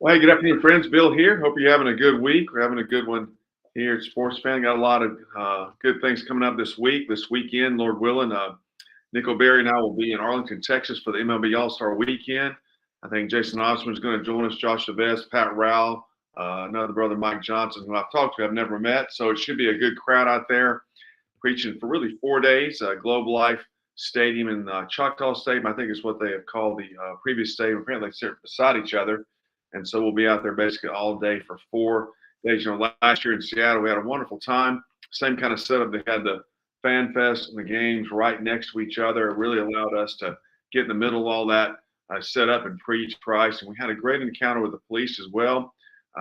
Well, hey, good afternoon, friends. Bill here. Hope you're having a good week. We're having a good one here at Sports Fan. Got a lot of good things coming up this week, this weekend, Lord willing. Nico Berry and I will be in Arlington, Texas for the MLB All-Star Weekend. I think Jason Osborne is going to join us, Josh Chavez, Pat Rowell, another brother, Mike Johnson, who I've talked to, I've never met. So it should be a good crowd out there preaching for really 4 days. Globe Life Stadium in Choctaw Stadium, I think is what they have called the previous stadium. Apparently, they sit beside each other. And so we'll be out there basically all day for 4 days. Last year in Seattle, we had a wonderful time. Same kind of setup. They had the Fan Fest and the games right next to each other. It really allowed us to get in the middle of all that, set up and preach Christ. And we had a great encounter with the police as well.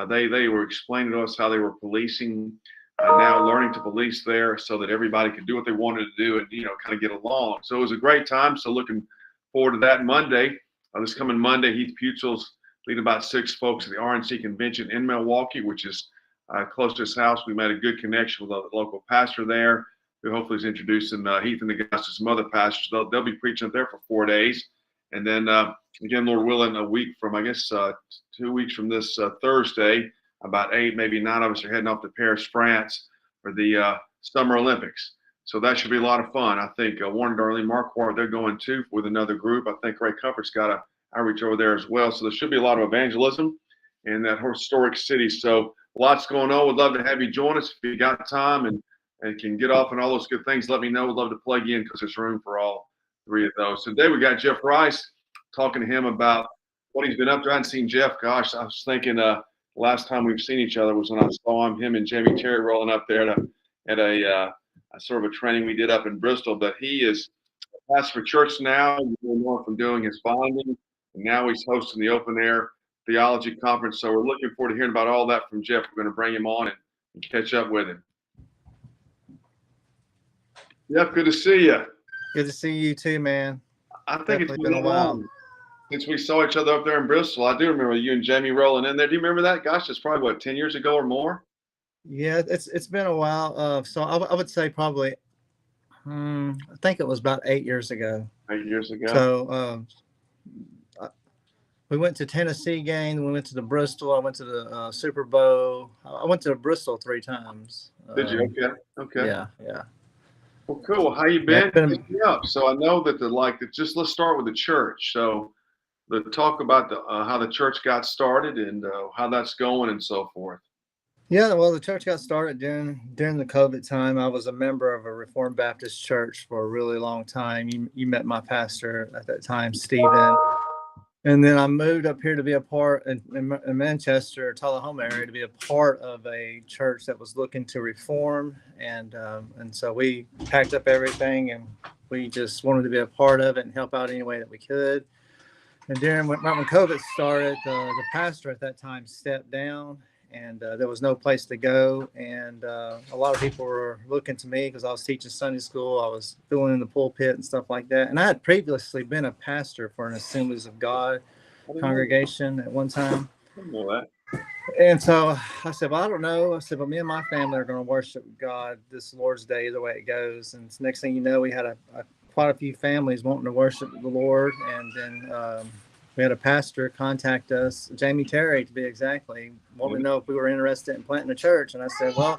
They were explaining to us how they were policing, now learning to police there so that everybody could do what they wanted to do and, kind of get along. So it was a great time. So looking forward to that Monday. This coming Monday, Heath Putzel's leading about 6 folks at the RNC convention in Milwaukee, which is close to his house. We made a good connection with a local pastor there, who hopefully is introducing Heath and the guys to some other pastors. They'll be preaching up there for 4 days. And then, again, Lord willing, a week from, 2 weeks from this Thursday, about 8, maybe 9 of us are heading off to Paris, France for the Summer Olympics. So that should be a lot of fun. I think Warren Darlene Marquardt, they're going too with another group. I think Ray Comfort's got a outreach over there as well. So there should be a lot of evangelism in that historic city. So lots going on. Would love to have you join us if you got time and can get off and all those good things. Let me know. We'd love to plug in because there's room for all 3 of those. Today we got Jeff Rice, talking to him about what he's been up to. I hadn't seen Jeff. Gosh, I was thinking last time we've seen each other was when I saw him and Jamie Terry rolling up there at a sort of a training we did up in Bristol. But he is a pastor for church now. He's doing more from doing his bonding. And now he's hosting the Open Air Theology Conference. So we're looking forward to hearing about all that from Jeff. We're going to bring him on and catch up with him. Jeff, good to see you. Good to see you too, man. I think it's been a while since we saw each other up there in Bristol. I do remember you and Jamie rolling in there. Do you remember that? Gosh, it's probably, 10 years ago or more? Yeah, it's been a while. So I would say probably, I think it was about 8 years ago. 8 years ago. So we went to Tennessee game. We went to the Bristol. I went to the Super Bowl. I went to Bristol 3 times. Did you? Okay. Yeah. Well, cool. How you been? So I know that just let's start with the church. So talk about how the church got started and how that's going and so forth. Yeah, well, the church got started during the COVID time. I was a member of a Reformed Baptist church for a really long time. You met my pastor at that time, Stephen. And then I moved up here to be a part in Manchester, Tullahoma area, to be a part of a church that was looking to reform. And so we packed up everything and we just wanted to be a part of it and help out any way that we could. And right when COVID started, the pastor at that time stepped down and there was no place to go. And a lot of people were looking to me because I was teaching Sunday school. I was filling in the pulpit and stuff like that. And I had previously been a pastor for an Assemblies of God congregation at one time. I didn't know that. And so I said, well, I don't know. I said, but me and my family are going to worship God this Lord's Day the way it goes. And next thing you know, we had quite a few families wanting to worship the Lord. And then we had a pastor contact us, Jamie Terry to be exactly, wanted to know if we were interested in planting a church. And I said, well,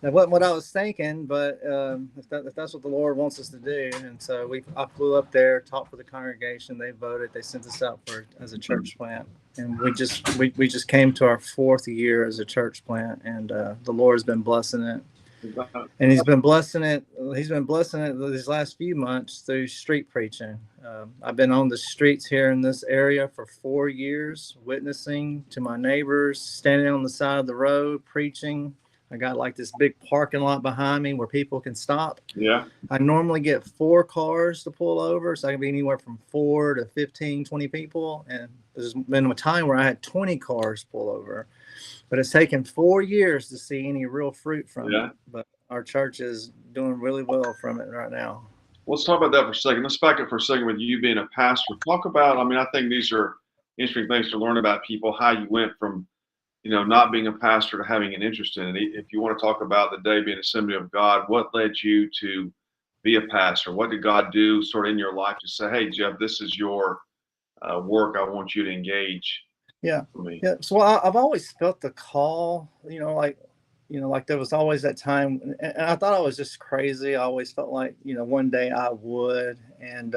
that wasn't what I was thinking, but if that's what the Lord wants us to do. And so I flew up there, talked with the congregation. They voted. They sent us out as a church plant. And we just came to our 4th year as a church plant. And the Lord's been blessing it. And he's been blessing it these last few months through street preaching. I've been on the streets here in this area for 4 years, witnessing to my neighbors, standing on the side of the road, preaching. I got like this big parking lot behind me where people can stop. Yeah. I normally get 4 cars to pull over, so I can be anywhere from 4 to 15, 20 people. And there's been a time where I had 20 cars pull over. But it's taken 4 years to see any real fruit from it. But our church is doing really well from it right now. Let's talk about that for a second. Let's back up for a second with you being a pastor. Talk about, I think these are interesting things to learn about people, how you went from, not being a pastor to having an interest in it. If you want to talk about the day being Assembly of God, what led you to be a pastor? What did God do sort of in your life to say, hey, Jeff, this is your work. I want you to engage Yeah. for me. Yeah. So I've always felt the call, like there was always that time, and I thought I was just crazy. I always felt like, one day I would, and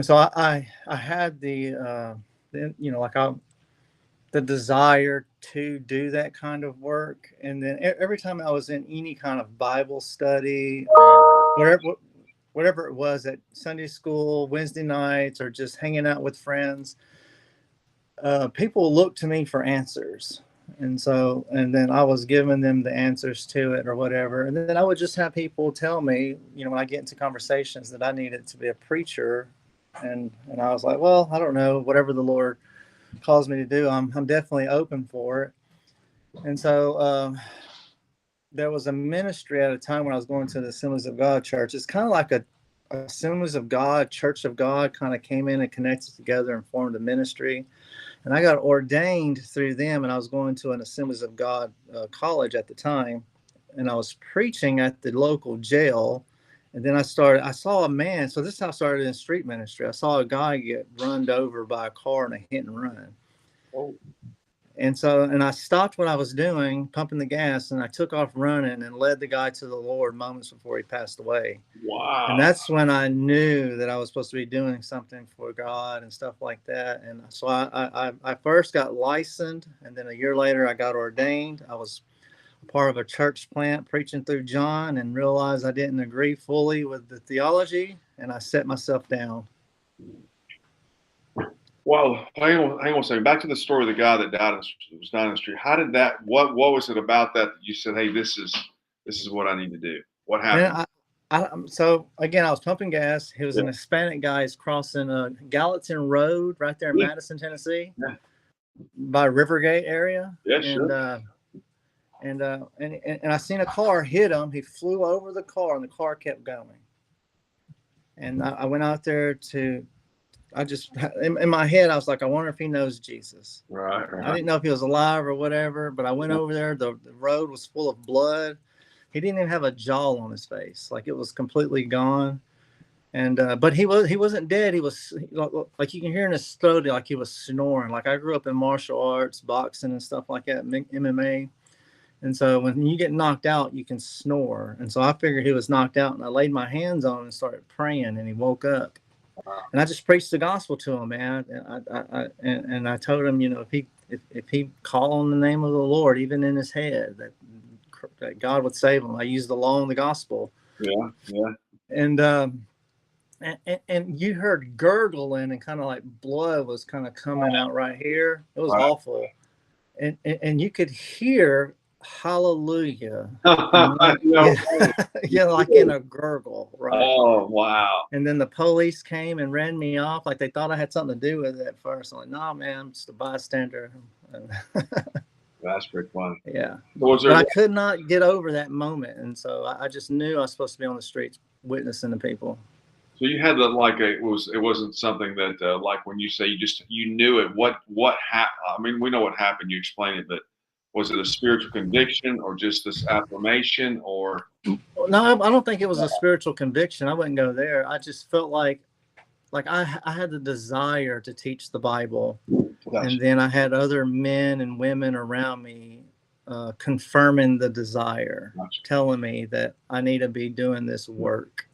so I had like the desire to do that kind of work, and then every time I was in any kind of Bible study, whatever it was at Sunday school, Wednesday nights, or just hanging out with friends, people looked to me for answers. And then I was giving them the answers to it or whatever. And then I would just have people tell me, when I get into conversations, that I needed to be a preacher. And I was like, well, I don't know, whatever the Lord calls me to do, I'm definitely open for it. And so there was a ministry at a time when I was going to the Assemblies of God church. It's kind of like a Assemblies of God, Church of God kind of came in and connected together and formed a ministry. And I got ordained through them, and I was going to an Assemblies of God college at the time, and I was preaching at the local jail. And then I saw a man. So this is how I started in street ministry. I saw a guy get run over by a car in a hit and run. Oh, And I stopped what I was doing, pumping the gas, and I took off running and led the guy to the Lord moments before he passed away. And wow. that's when I knew that I was supposed to be doing something for God and stuff like that. And so I first got licensed, and then a year later I got ordained. I was part of a church plant preaching through John, and realized I didn't agree fully with the theology, and I set myself down. Well, hang on a second. Back to the story of the guy that was died in the street. How did that? What was it about that you said, "Hey, this is what I need to do"? What happened? So again, I was pumping gas. He was Yeah. an Hispanic guy. He's crossing Gallatin Road right there in Yeah. Madison, Tennessee, Yeah. by Rivergate area. Yeah, And sure. and I seen a car hit him. He flew over the car, and the car kept going. And I went out there I just, in my head, I was like, I wonder if he knows Jesus. Right. I didn't know if he was alive or whatever, but I went over there. The road was full of blood. He didn't even have a jaw on his face. Like, it was completely gone. And but he wasn't dead. He was, like, you can hear in his throat, like he was snoring. Like, I grew up in martial arts, boxing and stuff like that, MMA. And so when you get knocked out, you can snore. And so I figured he was knocked out, and I laid my hands on him and started praying, and he woke up. And I just preached the gospel to him, man. And I told him, if he call on the name of the Lord, even in his head, that God would save him. I used the law and the gospel. Yeah. Yeah. And you heard gurgling, and kind of like blood was kind of coming out right here. It was Right. awful. And you could hear hallelujah. Yeah, like in a gurgle, right? Oh, wow. And then the police came and ran me off, like they thought I had something to do with it at first. I'm like, nah, man, I'm just a bystander. That's pretty funny. Yeah. So But I could not get over that moment. And so I just knew I was supposed to be on the streets witnessing to people. So you had to, like, it wasn't something that like when you say you knew it. What happened? I mean, we know what happened. You explained it, but was it a spiritual conviction or just this affirmation or? No, I don't think it was a spiritual conviction. I wouldn't go there. I just felt like I had the desire to teach the Bible. Gotcha. And then I had other men and women around me confirming the desire, Gotcha. telling me that I need to be doing this work.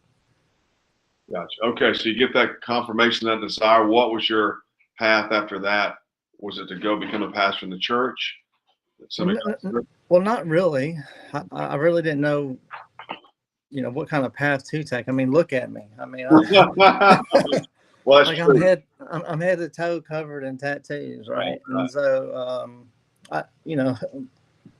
Gotcha. Okay, so you get that confirmation, that desire. What was your path after that? Was it to go become a pastor in the church? Well, not really. I really didn't know, what kind of path to take. I mean, look at me. I mean, well, that's like true. I'm head to toe covered in tattoos, right? And so, I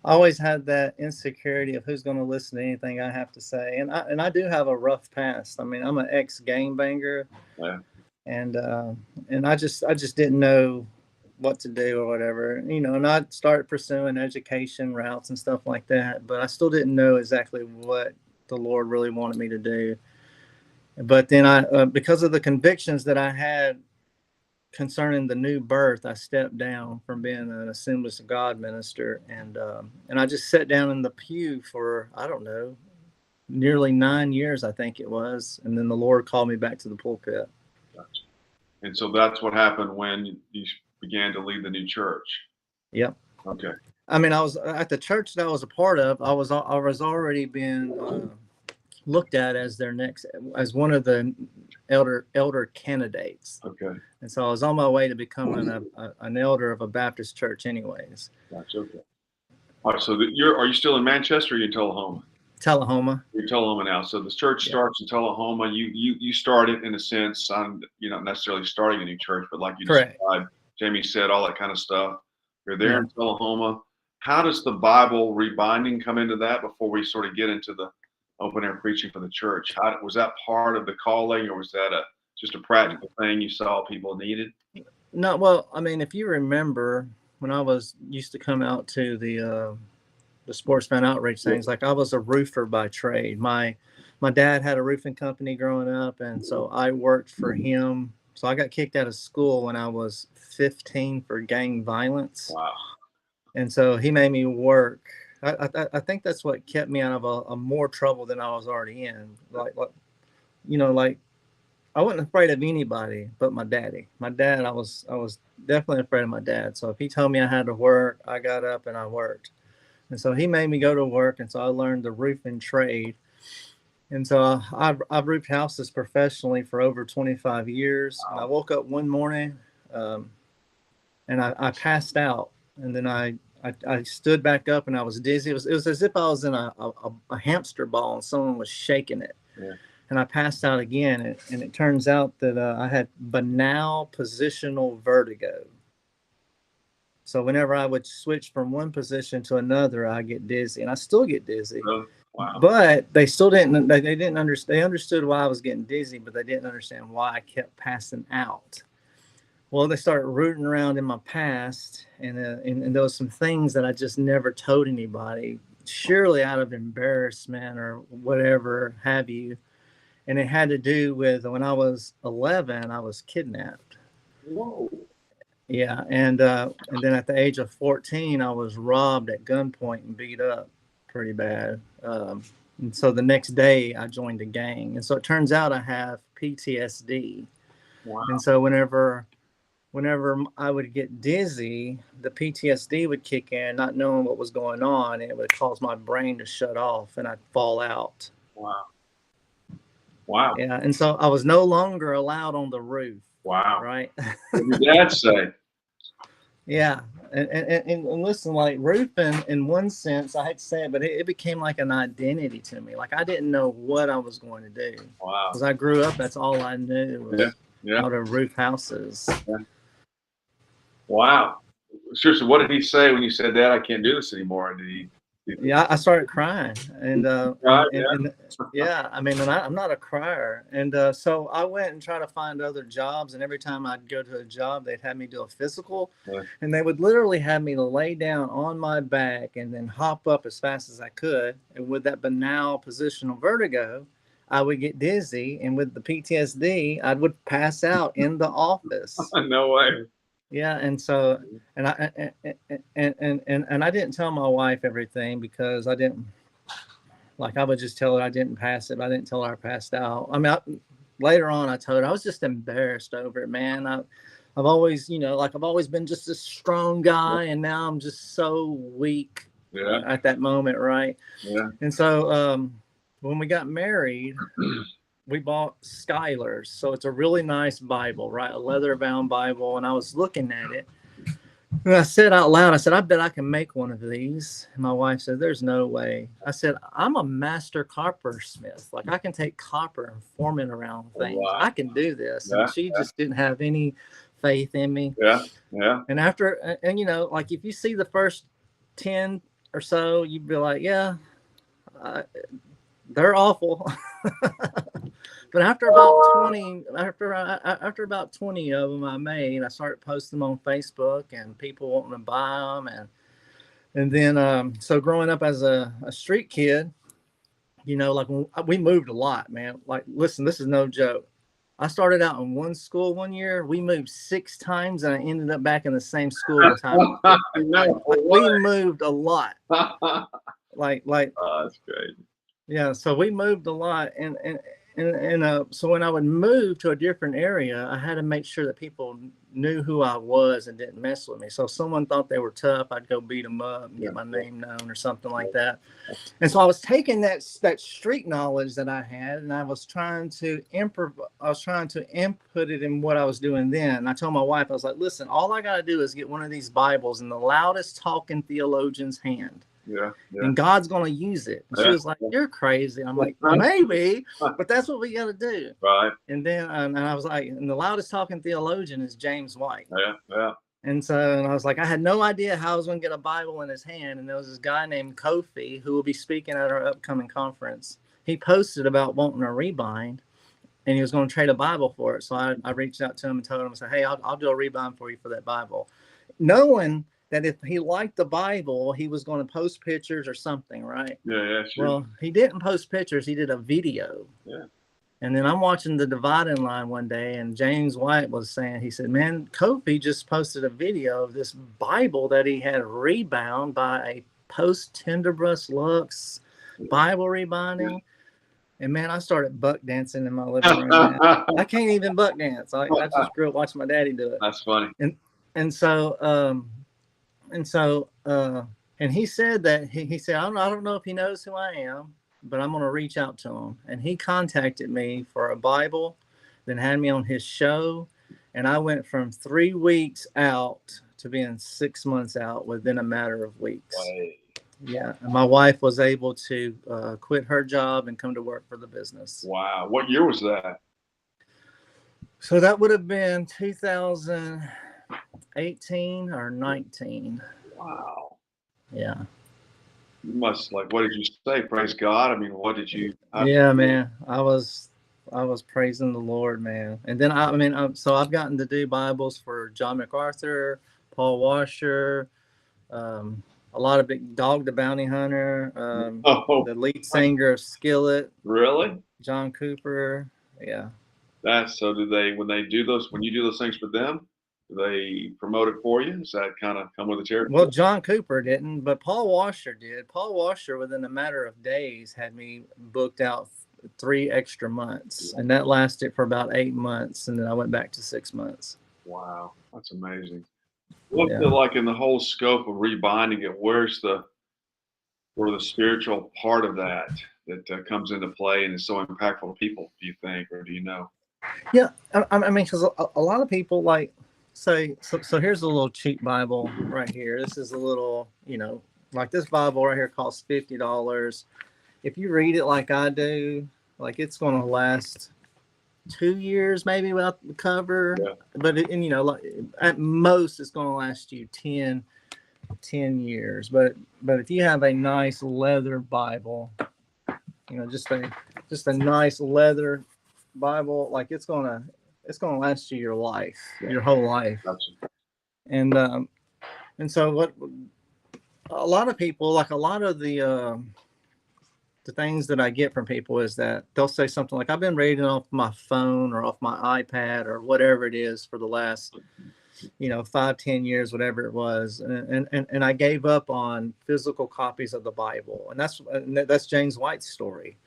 always had that insecurity of who's going to listen to anything I have to say, and I do have a rough past. I mean, I'm an ex game banger, and I just didn't know what to do or whatever, and I started pursuing education routes and stuff like that, but I still didn't know exactly what the Lord really wanted me to do. But then I, because of the convictions that I had concerning the new birth, I stepped down from being an Assemblies of God minister, and I just sat down in the pew for, I don't know, nearly 9 years, I think it was, and then the Lord called me back to the pulpit. Gotcha. And so that's what happened when you began to lead the new church. Yep. Okay. I mean, I was at the church that I was a part of. I was already being looked at as as one of the elder candidates. Okay. And so I was on my way to becoming an elder of a Baptist church, anyways. That's okay. All right. So are you still in Manchester or are you in Tullahoma? Tullahoma. You're Tullahoma now. So the church starts in Tullahoma. You started in a sense on, you're not necessarily starting a new church, but like you described, Jamie said, all that kind of stuff. You're there in Tullahoma. How does the Bible rebinding come into that before we sort of get into the open air preaching for the church? Was that part of the calling, or was that just a practical thing you saw people needed? No, well, I mean, if you remember when I used to come out to the sports fan outreach things, like I was a roofer by trade. My dad had a roofing company growing up, and so I worked for him. So I got kicked out of school when I was 15 for gang violence. Wow. And so he made me work. I think that's what kept me out of a more trouble than I was already in. Like I wasn't afraid of anybody but my daddy. My dad, I was definitely afraid of my dad. So if he told me I had to work, I got up and I worked. And so he made me go to work, and so I learned the roofing trade. And so I've roofed houses professionally for over 25 years. And I woke up one morning and I passed out. And then I stood back up and I was dizzy. It was as if I was in a hamster ball and someone was shaking it. Yeah. And I passed out again. And it turns out that I had banal positional vertigo. So whenever I would switch from one position to another, I get dizzy, and I still get dizzy. Oh, wow. But they still didn't. They didn't understand. They understood why I was getting dizzy, but they didn't understand why I kept passing out. Well, they started rooting around in my past, and there was some things that I just never told anybody, surely out of embarrassment or whatever have you. And it had to do with when I was 11, I was kidnapped. Whoa. Yeah, and then at the age of 14, I was robbed at gunpoint and beat up pretty bad. And so the next day, I joined a gang. And so it turns out I have PTSD. Wow. And so whenever I would get dizzy, the PTSD would kick in, not knowing what was going on, and it would cause my brain to shut off, and I'd fall out. Wow. Wow. Yeah, and so I was no longer allowed on the roof. Wow. Right? What did your dad say? Yeah. And listen, like roofing, in one sense, I hate to say it, but it became like an identity to me. Like I didn't know what I was going to do. Wow. Because I grew up, that's all I knew was how to roof houses. Yeah. Wow. Seriously, what did he say when you said, Dad, I can't do this anymore? Did he? Yeah, I started crying, and I mean, and I'm not a crier, and so I went and tried to find other jobs, and every time I'd go to a job, they'd have me do a physical, and they would literally have me to lay down on my back and then hop up as fast as I could, and with that banal positional vertigo, I would get dizzy, and with the PTSD, I would pass out in the office. No way. Yeah, and so, and I didn't tell my wife everything because I didn't, like, I would just tell her I didn't pass it, but I didn't tell her I passed out. I mean, later on, I told her I was just embarrassed over it, man. I've always, I've always been just a strong guy, and now I'm just so weak at that moment, right? Yeah. And so, when we got married, we bought Skylar's. So it's a really nice Bible, right? A leather-bound Bible. And I was looking at it. And I said out loud, I said, I bet I can make one of these. And my wife said, there's no way. I said, I'm a master coppersmith. Like I can take copper and form it around things. Wow. I can do this. And she just didn't have any faith in me. Yeah. Yeah. And like if you see the first 10 or so, you'd be like, yeah, they're awful. But after about 20 of them I made, I started posting them on Facebook and people wanting to buy them. And then, so growing up as a street kid, like we moved a lot, man. Like, listen, this is no joke. I started out in one school one year. We moved 6 times and I ended up back in the same school the time. We moved a lot. Like, oh, that's great. Yeah. So we moved a lot. So when I would move to a different area, I had to make sure that people knew who I was and didn't mess with me. So if someone thought they were tough, I'd go beat them up and get my name known or something like that. And so I was taking that street knowledge that I had, and I was trying to input it in what I was doing then. And I told my wife, I was like, listen, all I got to do is get one of these Bibles in the loudest talking theologian's hand. Yeah. And God's going to use it. And she was like, you're crazy. I'm like, maybe, but that's what we got to do. Right. And then and I was like, and the loudest talking theologian is James White. Yeah. And so I was like, I had no idea how I was going to get a Bible in his hand. And there was this guy named Kofi who will be speaking at our upcoming conference. He posted about wanting a rebind, and he was going to trade a Bible for it. So I reached out to him and told him, I said, hey, I'll do a rebind for you for that Bible. Knowing that if he liked the Bible, he was going to post pictures or something, right? Yeah, sure. Well, he didn't post pictures. He did a video. Yeah. And then I'm watching the dividing line one day, and James White was saying, he said, man, Kofi just posted a video of this Bible that he had rebound by a post-Tenderbus Lux Bible rebinding. And man, I started buck dancing in my living room. Man. I can't even buck dance. I just grew up watching my daddy do it. That's funny. And so he said that he said, I don't know if he knows who I am, but I'm going to reach out to him. And he contacted me for a Bible, then had me on his show. And I went from 3 weeks out to being 6 months out within a matter of weeks. Wow. Yeah. And my wife was able to quit her job and come to work for the business. Wow. What year was that? So that would have been 2018 or 19. Wow. Yeah. You must, like, what did you say? Praise God. I mean, what did you? Yeah, man. I was praising the Lord, man. And then so I've gotten to do Bibles for John MacArthur, Paul Washer, a lot of big Dog the Bounty Hunter, the lead singer of Skillet. Really? John Cooper. Yeah. So when you do those things for them, do they promote it for you? Does that kind of come with the territory? Well, John Cooper didn't, but Paul Washer did. Paul Washer, within a matter of days, had me booked out 3 extra months, and that lasted for about 8 months, and then I went back to 6 months. Wow, that's amazing. What's like in the whole scope of rebinding it? Where's the spiritual part of that comes into play and is so impactful to people? Do you think, or do you know? Yeah, I mean, because a lot of people like. So here's a little cheap Bible right here. This is a little, like this Bible right here costs $50. If you read it like I do, like it's going to last 2 years maybe without the cover. Yeah. But like at most it's going to last you 10 years. But if you have a nice leather Bible, just a nice leather Bible, like it's going to last you your life, your whole life. Gotcha. And so what a lot of people, like a lot of the things that I get from people is that they'll say something like, I've been reading off my phone or off my iPad or whatever it is for the last 5-10 years, whatever it was, and I gave up on physical copies of the Bible. And that's James White's story.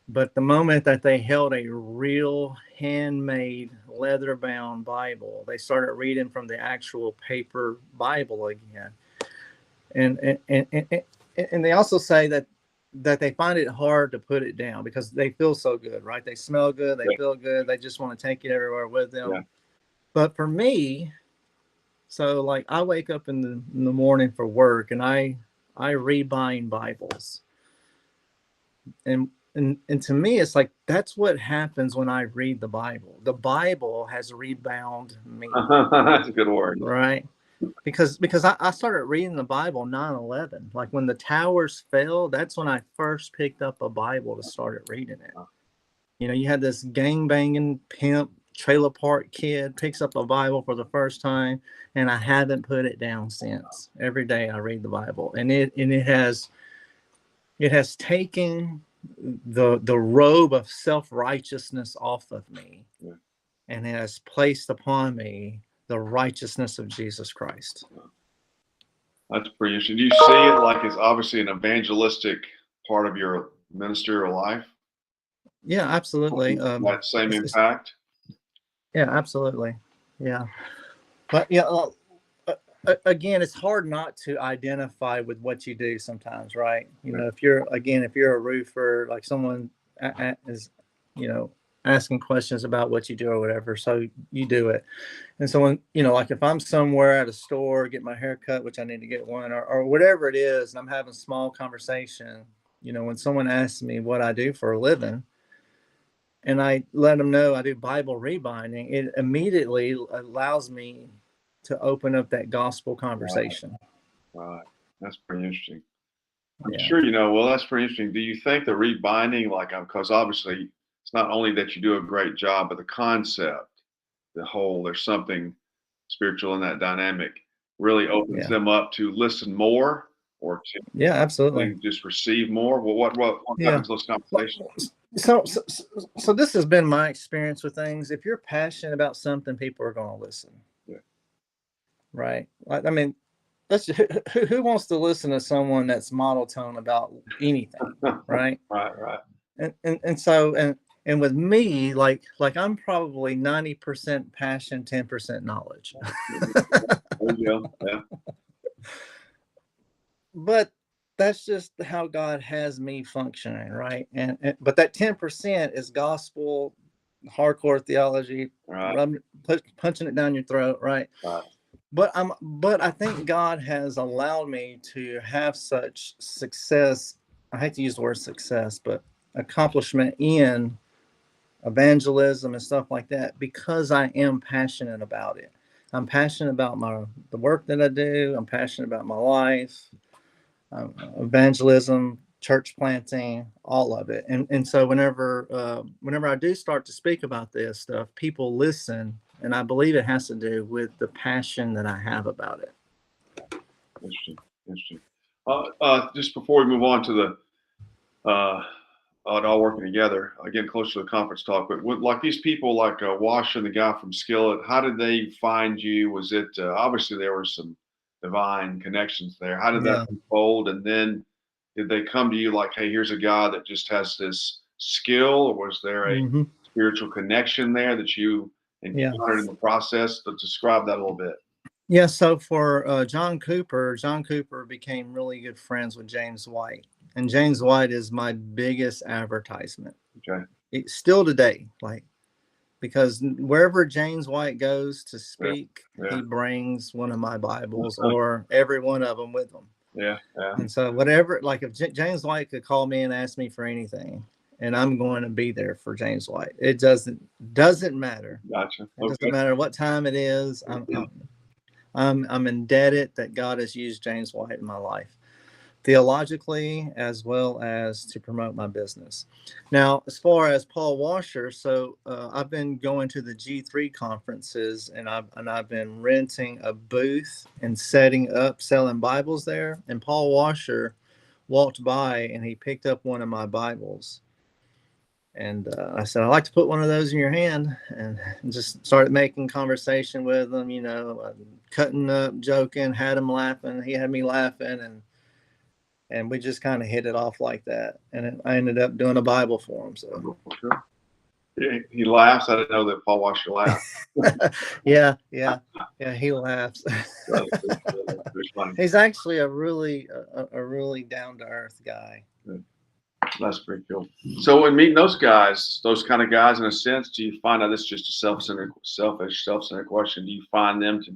But the moment that they held a real handmade leather-bound Bible, they started reading from the actual paper Bible again. And they also say that they find it hard to put it down because they feel so good, right? They smell good, they feel good, they just want to take it everywhere with them. Yeah. But for me, so like I wake up in the morning for work and I rebind Bibles. And to me, it's like, that's what happens when I read the Bible. The Bible has rebound me. That's a good word. Right? Because I started reading the Bible 9/11. Like when the towers fell, that's when I first picked up a Bible to start reading it. You had this gang-banging pimp, trailer park kid picks up a Bible for the first time, and I haven't put it down since. Every day I read the Bible. And it has taken the robe of self-righteousness off of me, and has placed upon me the righteousness of Jesus Christ. That's pretty interesting. Do you see it like it's obviously an evangelistic part of your ministerial life? Yeah, absolutely. That same It's impact. yeah, absolutely. Yeah. But yeah, again, it's hard not to identify with what you do sometimes, right? You Yeah. know, if you're a roofer, like someone is, you know, asking questions about what you do or whatever, so you do it. And so when, like if I'm somewhere at a store, get my hair cut, which I need to get one, or whatever it is, and I'm having a small conversation, when someone asks me what I do for a living, and I let them know I do Bible rebinding, it immediately allows me to open up that gospel Right. conversation. Right. That's pretty interesting. I'm Yeah. sure well, that's pretty interesting. Do you think the rebinding, like, because obviously it's not only that you do a great job, but the concept, the whole, there's something spiritual in that dynamic, really opens Yeah. them up to listen more or to Yeah, absolutely. just receive more? Well, what Yeah. happens in those Well, conversations? so this has been my experience with things. If you're passionate about something, people are going to listen. Yeah. Right. I mean, who wants to listen to someone that's monotone about anything, right? Right, right. And with me, like I'm probably 90% passion, 10% knowledge. There you go. Yeah. But that's just how God has me functioning, right? But that 10% is gospel, hardcore theology, Right, punching it down your throat, right? right. But I think God has allowed me to have such success. I hate to use the word success, but accomplishment in evangelism and stuff like that because I am passionate about it. I'm passionate about the work that I do. I'm passionate about my life, evangelism, church planting, all of it. And so whenever I do start to speak about this stuff, people listen, and I believe it has to do with the passion that I have about it. Interesting. Interesting. Just before we move on to it all working together, again, close to the conference talk, but like these people, like Wash and the guy from Skillet, how did they find you? Was it obviously there were some divine connections there? How did that Yeah. unfold? And then did they come to you like, hey, here's a guy that just has this skill, or was there a Hmm. spiritual connection there that you Yeah. encountered in the process? To describe that a little bit. Yeah. So for John Cooper became really good friends with James White. And James White is my biggest advertisement. Okay. Still today, like, because wherever James White goes to Yeah. speak, Yeah. he brings one of my Bibles or every one of them with him. Yeah. Yeah. And so whatever, like if James White could call me and ask me for anything, and I'm going to be there for James White. It doesn't matter. Gotcha. It Okay. doesn't matter what time it is. I'm indebted that God has used James White in my life, theologically as well as to promote my business. Now, as far as Paul Washer, so I've been going to the G3 conferences, and I've been renting a booth and setting up selling Bibles there. And Paul Washer walked by and he picked up one of my Bibles. And I said, I'd like to put one of those in your hand, and just started making conversation with him, cutting up, joking, had him laughing. He had me laughing, and we just kind of hit it off like that. And I ended up doing a Bible for him. So Sure. He laughs. I didn't know that Paul Washer laughed. yeah, he laughs. That's funny. He's actually a really down to earth guy. That's pretty cool. So when meeting those guys, those kind of guys, in a sense, do you find out this is just a self-centered question? Do you find them to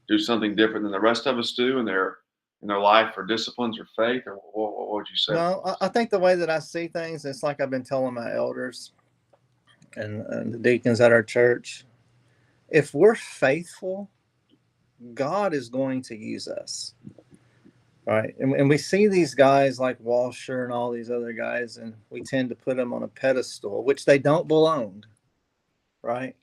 do something different than the rest of us do in their life or disciplines or faith, or what would you say? No, I think the way that I see things, it's like I've been telling my elders and the deacons at our church. If we're faithful, God is going to use us. Right. And we see these guys like Walsher and all these other guys, and we tend to put them on a pedestal, which they don't belong. Right.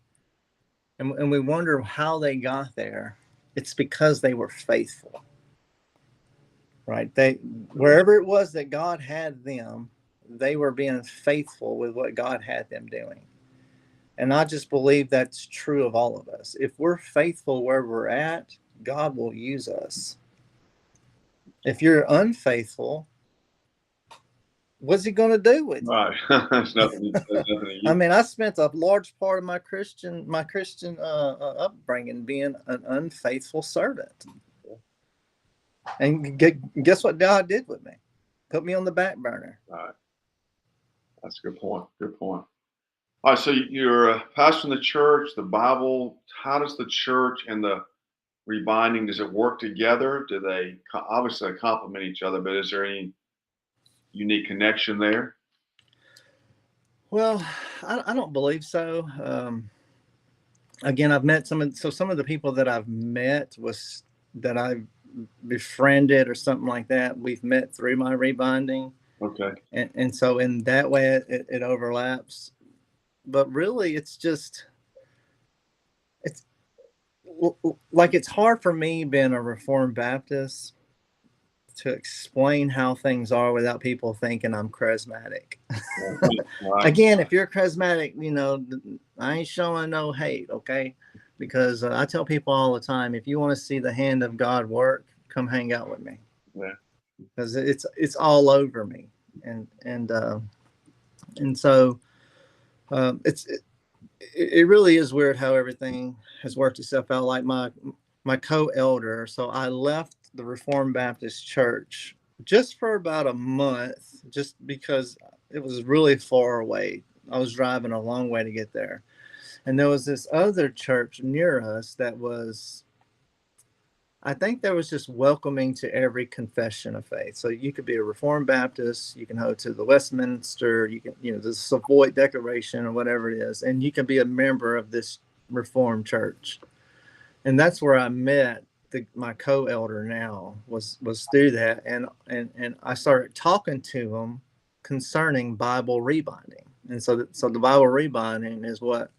And we wonder how they got there. It's because they were faithful. Right. Wherever it was that God had them, they were being faithful with what God had them doing. And I just believe that's true of all of us. If we're faithful where we're at, God will use us. If you're unfaithful, what's he going to do with you? Right. There's nothing to I you. mean, I spent a large part of my Christian upbringing being an unfaithful servant. And guess what God did with me? Put me on the back burner. Right. That's a good point. Good point. All right. So you're a pastor in the church, the Bible. How does the church and the rebinding, does it work together? Do they obviously complement each other, but is there any unique connection there? Well, I don't believe so. Again, I've met some of the people that I've met was that I've befriended or something like that. We've met through my rebinding. Okay. And so in that way it overlaps. But really it's like it's hard for me being a Reformed Baptist to explain how things are without people thinking I'm charismatic. Right. Again, if you're charismatic, I ain't showing no hate, okay? Because I tell people all the time, if you want to see the hand of God work, come hang out with me. Yeah. Because it's all over me, and so it really is weird how everything has worked itself out. Like my co-elder, so I left the Reformed Baptist Church just for about a month, just because it was really far away. I was driving a long way to get there. And there was this other church near us that was, I think there was just welcoming to every confession of faith. So you could be a Reformed Baptist, you can hold to the Westminster, you can, the SFOI Declaration or whatever it is, and you can be a member of this Reformed church. And that's where I met my co-elder now was through that, and I started talking to him concerning Bible rebinding, and so the Bible rebinding is what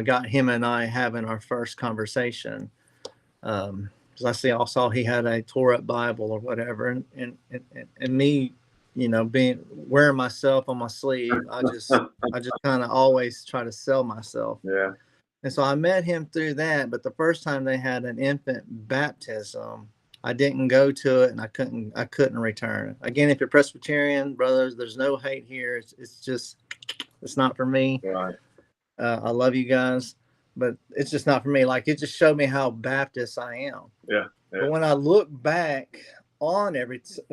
got him and I having our first conversation. Because I saw he had a tore up Bible or whatever, and me, being wearing myself on my sleeve, I just kind of always try to sell myself. Yeah. And so I met him through that. But the first time they had an infant baptism, I didn't go to it, and I couldn't return. Again, if you're Presbyterian, brothers, there's no hate here. It's just, it's not for me. Right. I love you guys, but it's just not for me. Like, it just showed me how Baptist I am. Yeah. But when I look back on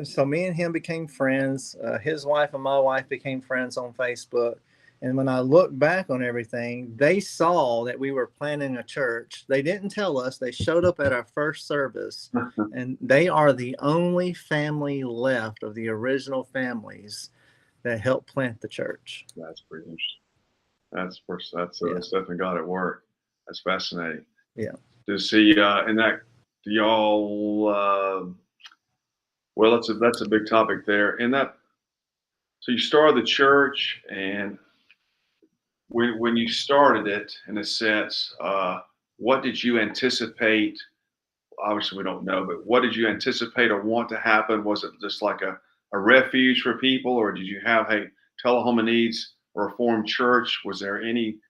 so me and him became friends. His wife and my wife became friends on Facebook. And when I look back on everything, they saw that we were planning a church. They didn't tell us. They showed up at our first service, and they are the only family left of the original families that helped plant the church. That's pretty interesting. That's definitely God at work. That's fascinating. Yeah. To see and that, do y'all well, that's a big topic there. And that, so you started the church, and when you started it, in a sense, what did you anticipate? Obviously we don't know, but what did you anticipate or want to happen? Was it just like a refuge for people, or did you have, hey, Tullahoma needs a Reformed church? Was there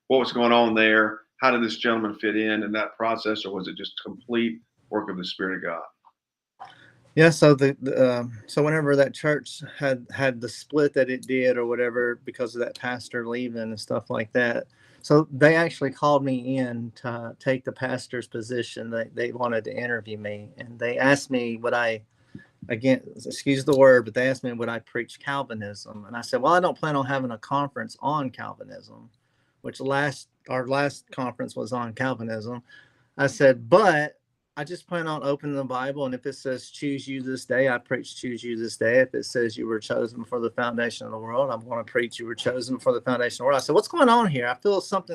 what was going on there? How did this gentleman fit in that process, or was it just complete work of the Spirit of God? Yeah, so so whenever that church had the split that it did or whatever, because of that pastor leaving and stuff like that, so they actually called me in to take the pastor's position. They wanted to interview me, and they asked me again, excuse the word, but they asked me would I preach Calvinism, and I said, well, I don't plan on having a conference on Calvinism, which our last conference was on Calvinism. I said, but I just plan on opening the Bible, and if it says choose you this day, I preach choose you this day. If it says you were chosen for the foundation of the world, I'm going to preach you were chosen for the foundation of the world. I said, what's going on here? I feel some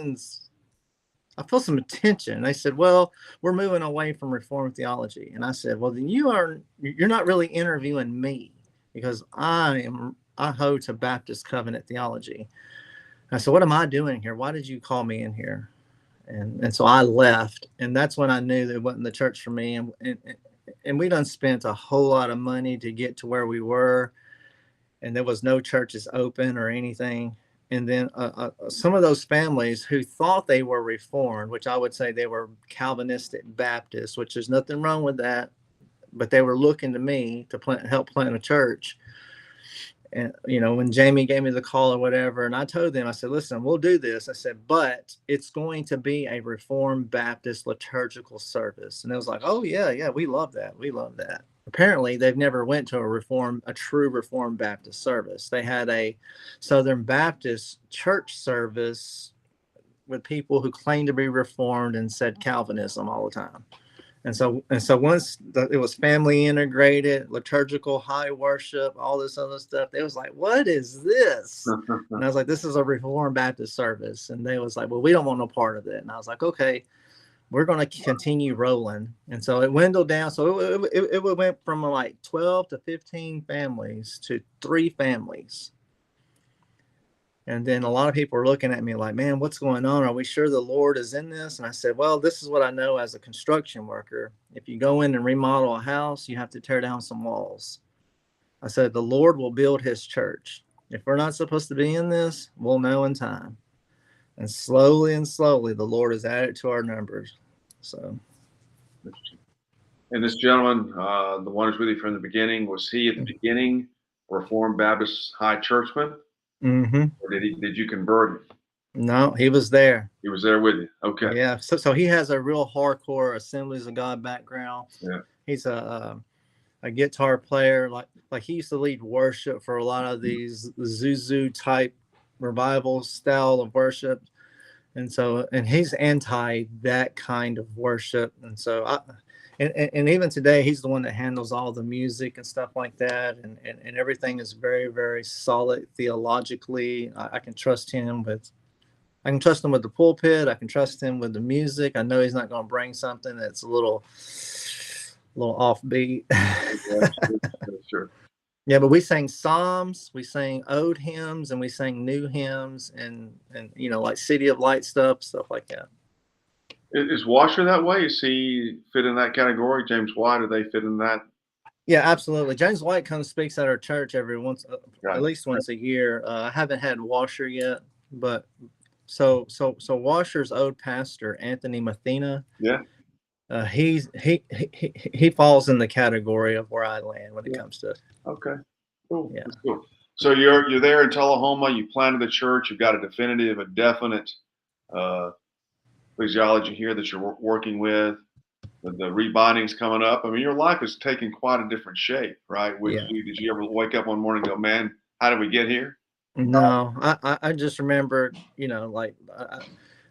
attention. They said, well, we're moving away from Reformed theology. And I said, well, then you're not really interviewing me, because I hold to Baptist covenant theology. And I said, what am I doing here? Why did you call me in here? And so I left, and that's when I knew that it wasn't the church for me. And we done spent a whole lot of money to get to where we were, and there was no churches open or anything. And then some of those families who thought they were Reformed, which I would say they were Calvinistic Baptists, which there's nothing wrong with that, but they were looking to me to help plant a church. And, when Jamie gave me the call or whatever, and I told them, I said, listen, we'll do this. I said, but it's going to be a Reformed Baptist liturgical service. And it was like, oh, yeah, we love that. We love that. Apparently, they've never went to a true Reformed Baptist service. They had a Southern Baptist church service with people who claimed to be Reformed and said Calvinism all the time. And so once it was family integrated, liturgical, high worship, all this other stuff, they was like, what is this? And I was like, this is a Reformed Baptist service. And they was like, well, we don't want no part of it. And I was like, okay, we're going to continue rolling. And so it dwindled down. So it went from like 12 to 15 families to 3 families. And then a lot of people were looking at me like, man, what's going on? Are we sure the Lord is in this? And I said, well, this is what I know as a construction worker. If you go in and remodel a house, you have to tear down some walls. I said, the Lord will build his church. If we're not supposed to be in this, we'll know in time. And slowly, the Lord has added to our numbers. So. And this gentleman, the one who's with you from the beginning, was he at the beginning Reformed Baptist High Churchman? Mm-hmm. Or did you convert him? No, he was there. He was there with you. Okay. Yeah. So he has a real hardcore Assemblies of God background. Yeah. He's a guitar player. Like he used to lead worship for a lot of these Zuzu type revival style of worship. And he's anti that kind of worship. And so and even today, he's the one that handles all the music and stuff like that. And everything is very, very solid theologically. I can trust him with the pulpit. I can trust him with the music. I know he's not going to bring something that's a little offbeat. Sure. Yeah, but we sang psalms, we sang ode hymns, and we sang new hymns, and like City of Light stuff like that. Is Washer that way? Is he fit in that category? James White, do they fit in that? Yeah, absolutely. James White speaks at our church every at least once a year. I haven't had Washer yet, but so Washer's ode pastor, Anthony Mathena. Yeah. He falls in the category of where I land when it comes to. Okay. Cool. Yeah. That's cool. So you're there in Tullahoma. You planted the church. You've got a definite ecclesiology here that you're working with. The rebinding's coming up. I mean, your life is taking quite a different shape, right? Did you ever wake up one morning and go, man, how did we get here? No, I just remember, I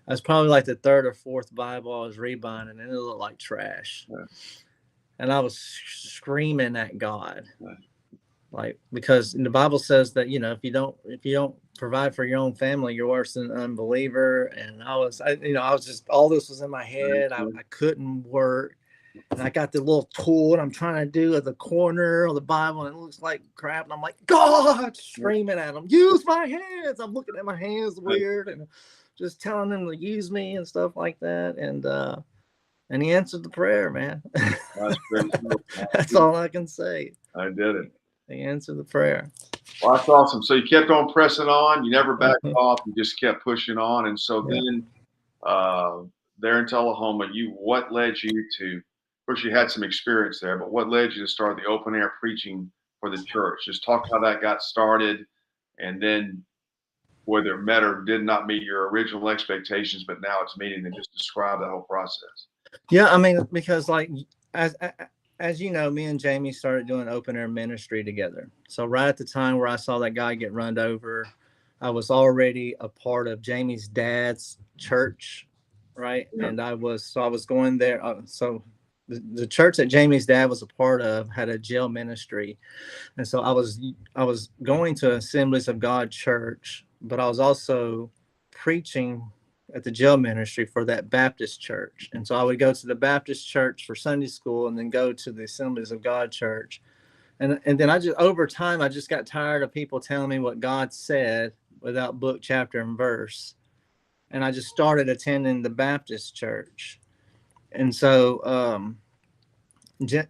was probably like the 3rd or 4th Bible I was rebinding, and it looked like trash. Yeah. And I was screaming at God. Yeah. Like, because the Bible says that, if you don't provide for your own family, you're worse than an unbeliever. And I was just, all this was in my head. I couldn't work. And I got the little tool and I'm trying to do at the corner of the Bible, and it looks like crap. And I'm like, God, screaming at him, use my hands. I'm looking at my hands weird and just telling them to use me and stuff like that. And he answered the prayer, man. That's great. That's all I can say. I did it. He answered the prayer. Well, that's awesome. So you kept on pressing on. You never backed off. You just kept pushing on. And so then there in Tullahoma, what led you to, of course, you had some experience there, but what led you to start the open air preaching for the church? Just talk how that got started, and then whether it met or did not meet your original expectations, but now it's meeting them. Just describe the whole process. Yeah, I mean, because like as you know, me and Jamie started doing open air ministry together. So right at the time where I saw that guy get run over, I was already a part of Jamie's dad's church, right? Yeah. And I was going there. So the church that Jamie's dad was a part of had a jail ministry, and so I was going to Assemblies of God church, but I was also preaching at the jail ministry for that Baptist church. And so I would go to the Baptist church for Sunday school and then go to the Assemblies of God church. And then over time, I just got tired of people telling me what God said without book, chapter, and verse. And I just started attending the Baptist church. And so, Jim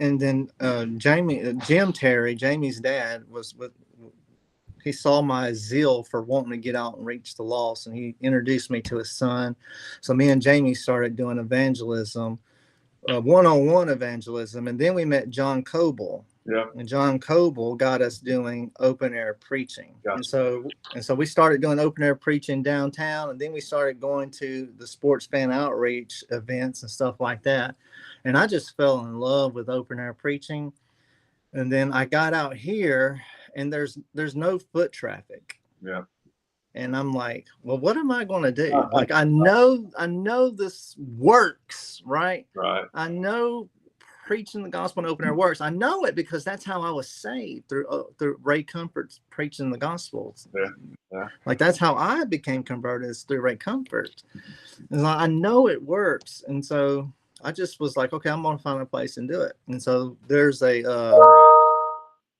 Terry, Jamie's dad, he saw my zeal for wanting to get out and reach the lost, and he introduced me to his son. So me and Jamie started doing evangelism, one-on-one evangelism, and then we met John Coble. Yeah. And John Coble got us doing open air preaching. Gotcha. And so we started doing open air preaching downtown, and then we started going to the sports fan outreach events and stuff like that. And I just fell in love with open air preaching. And then I got out here, and there's no foot traffic. Yeah. And I'm like, well, what am I going to do? Like, I know this works, right? Right. I know preaching the gospel and open air works. I know it because that's how I was saved through Ray Comfort's preaching the gospel. Yeah. Yeah. Like, that's how I became converted, is through Ray Comfort. And I know it works. And so I just was like, okay, I'm going to find a place and do it. And so there's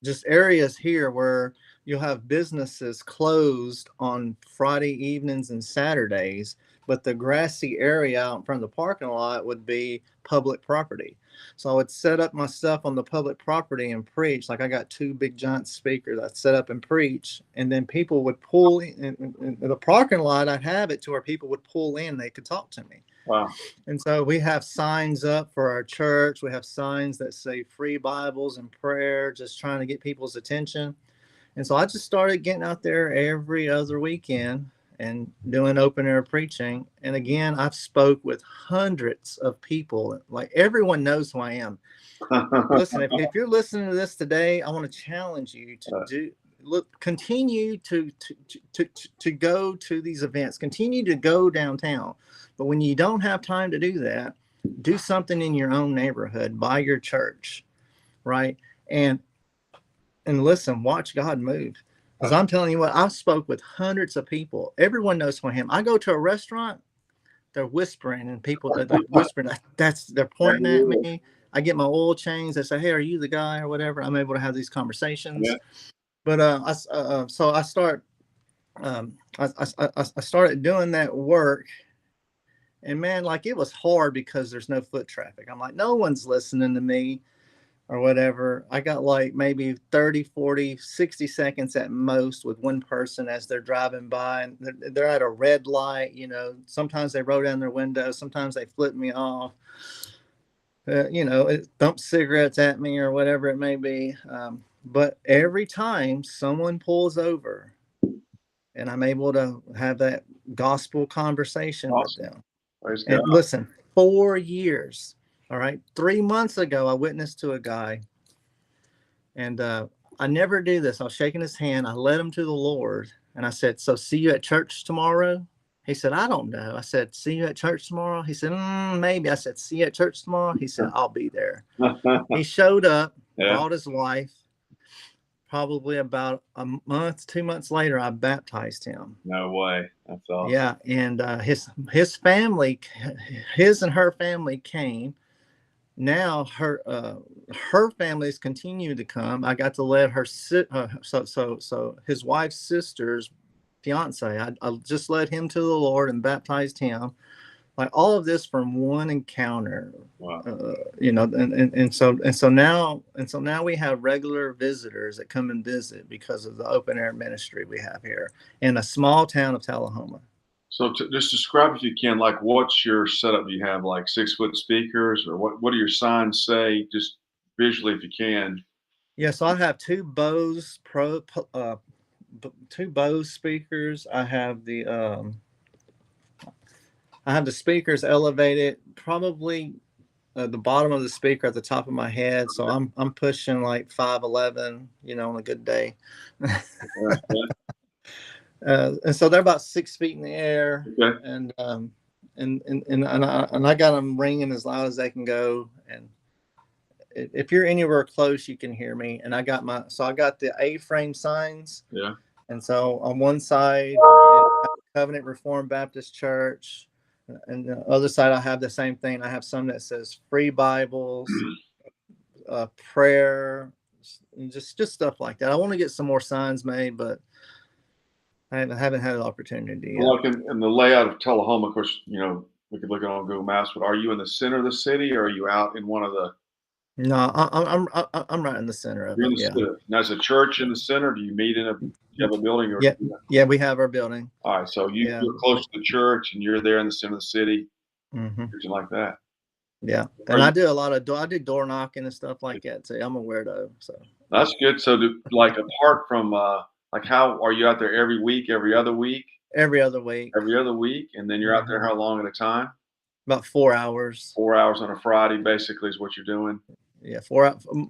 just areas here where you'll have businesses closed on Friday evenings and Saturdays, but the grassy area out in front of the parking lot would be public property. So I would set up my stuff on the public property and preach. Like, I got 2 big giant speakers I'd set up and preach, and then people would pull in the parking lot. I'd have it to where people would pull in, they could talk to me. Wow. And so we have signs up for our church. We have signs that say free Bibles and prayer, just trying to get people's attention. And so I just started getting out there every other weekend and doing open air preaching. And again, I've spoke with hundreds of people. Like, everyone knows who I am. Listen, if you're listening to this today, I want to challenge you to continue to go to these events, continue to go downtown. But when you don't have time to do that, do something in your own neighborhood, by your church, right? And listen, watch God move. Because I'm telling you what, I spoke with hundreds of people. Everyone knows who I am. I go to a restaurant, they're whispering, and people they're whispering. They're pointing at me. I get my oil change. They say, "Hey, are you the guy?" or whatever. I'm able to have these conversations. Yeah. But so I started doing that work, and man, like, it was hard because there's no foot traffic. I'm like, no one's listening to me or whatever. I got like maybe 30, 40, 60 seconds at most with one person as they're driving by, and they're at a red light. You know, sometimes they roll down their window, sometimes they flip me off. It dumps cigarettes at me or whatever it may be. But every time someone pulls over, and I'm able to have that gospel conversation with them. Praise And God. listen, 4 years. All right. 3 months ago, I witnessed to a guy, and I never do this. I was shaking his hand. I led him to the Lord, and I said, "So see you at church tomorrow?" He said, "I don't know." I said, "See you at church tomorrow?" He said, "Maybe." I said, "See you at church tomorrow?" He said, "I'll be there." He showed up, brought his wife. Probably about a month, 2 months later, I baptized him. No way. That's awesome. Yeah. And his family, his and her family came. Now her families continue to come. I got to let her so his wife's sister's fiance, I just led him to the Lord and baptized him. Like, all of this from one encounter. Wow. And so now we have regular visitors that come and visit because of the open air ministry we have here in a small town of Tullahoma. So just describe, if you can, like, what's your setup? Do you have like 6-foot speakers, or what do your signs say? Just visually, if you can. Yeah, so I have two Bose speakers. I have the speakers elevated, probably the bottom of the speaker at the top of my head. So I'm pushing like 5'11", on a good day. And so they're about 6 feet in the air. Okay. And I got them ringing as loud as they can go. And if you're anywhere close, you can hear me. And I got the A-frame signs. Yeah. And so on one side, Covenant Reformed Baptist Church. And the other side, I have the same thing. I have some that says free Bibles, prayer, and just stuff like that. I want to get some more signs made, but I haven't had an opportunity yet. Like in the layout of Tullahoma, of course, we could look at it on Google Maps, but are you in the center of the city, or are you out in one of the? No, I'm right in the center of it. Yeah. Now, is a church in the center? Do you meet in you have a building? Or, yeah, we have our building. All right, so you're close to the church, and you're there in the center of the city, something like that. Yeah, and I do a lot of I do door knocking and stuff like that too. I'm a weirdo, so That's good. So, like, apart from like, how are you out there every week, every other week, every other week, every other week, and then you're out there hmm how long at a time? about 4 hours. 4 hours on a Friday, basically, is what you're doing. Yeah,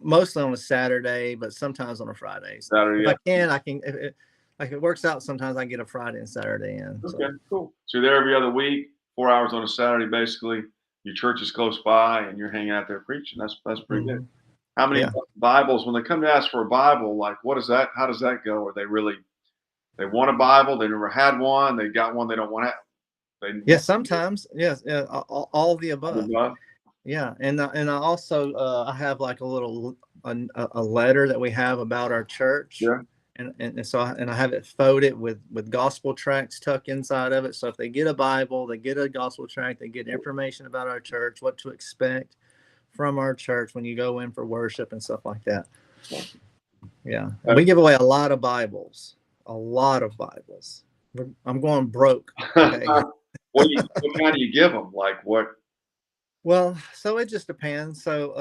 mostly on a Saturday, but sometimes on a Fridays. Saturday. If Yeah. I can, I can. Like it works out, sometimes I get a Friday and Saturday in. So. Okay, cool. So you're there every other week, 4 hours on a Saturday, basically. Your church is close by, and you're hanging out there preaching. That's pretty good. hmm How many Yeah. Bibles, when they come to ask for a Bible, like, what is that? How does that go? Are they want a Bible? They never had one. They got one they don't want to have. They Yeah. Sometimes, yes. Yeah. All of the above. want Yeah, and I also I have like a letter that we have about our church, yeah. and so I have it folded with gospel tracts tucked inside of it. So if they get a Bible, they get a gospel tract, they get information about our church, what to expect from our church when you go in for worship and stuff like that. Yeah, and we give away a lot of Bibles, a lot of Bibles. I'm going broke. Okay. What kind do you give them? Like what? Well, so it just depends. So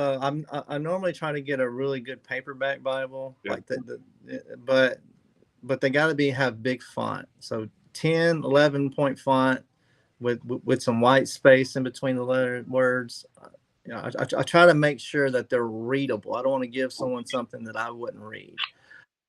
I normally try to get a really good paperback Bible, Yeah. like but they got to have big font. So 10, 11 point font with some white space in between the letter words. You know, I try to make sure that they're readable. I don't want to give someone something that I wouldn't read.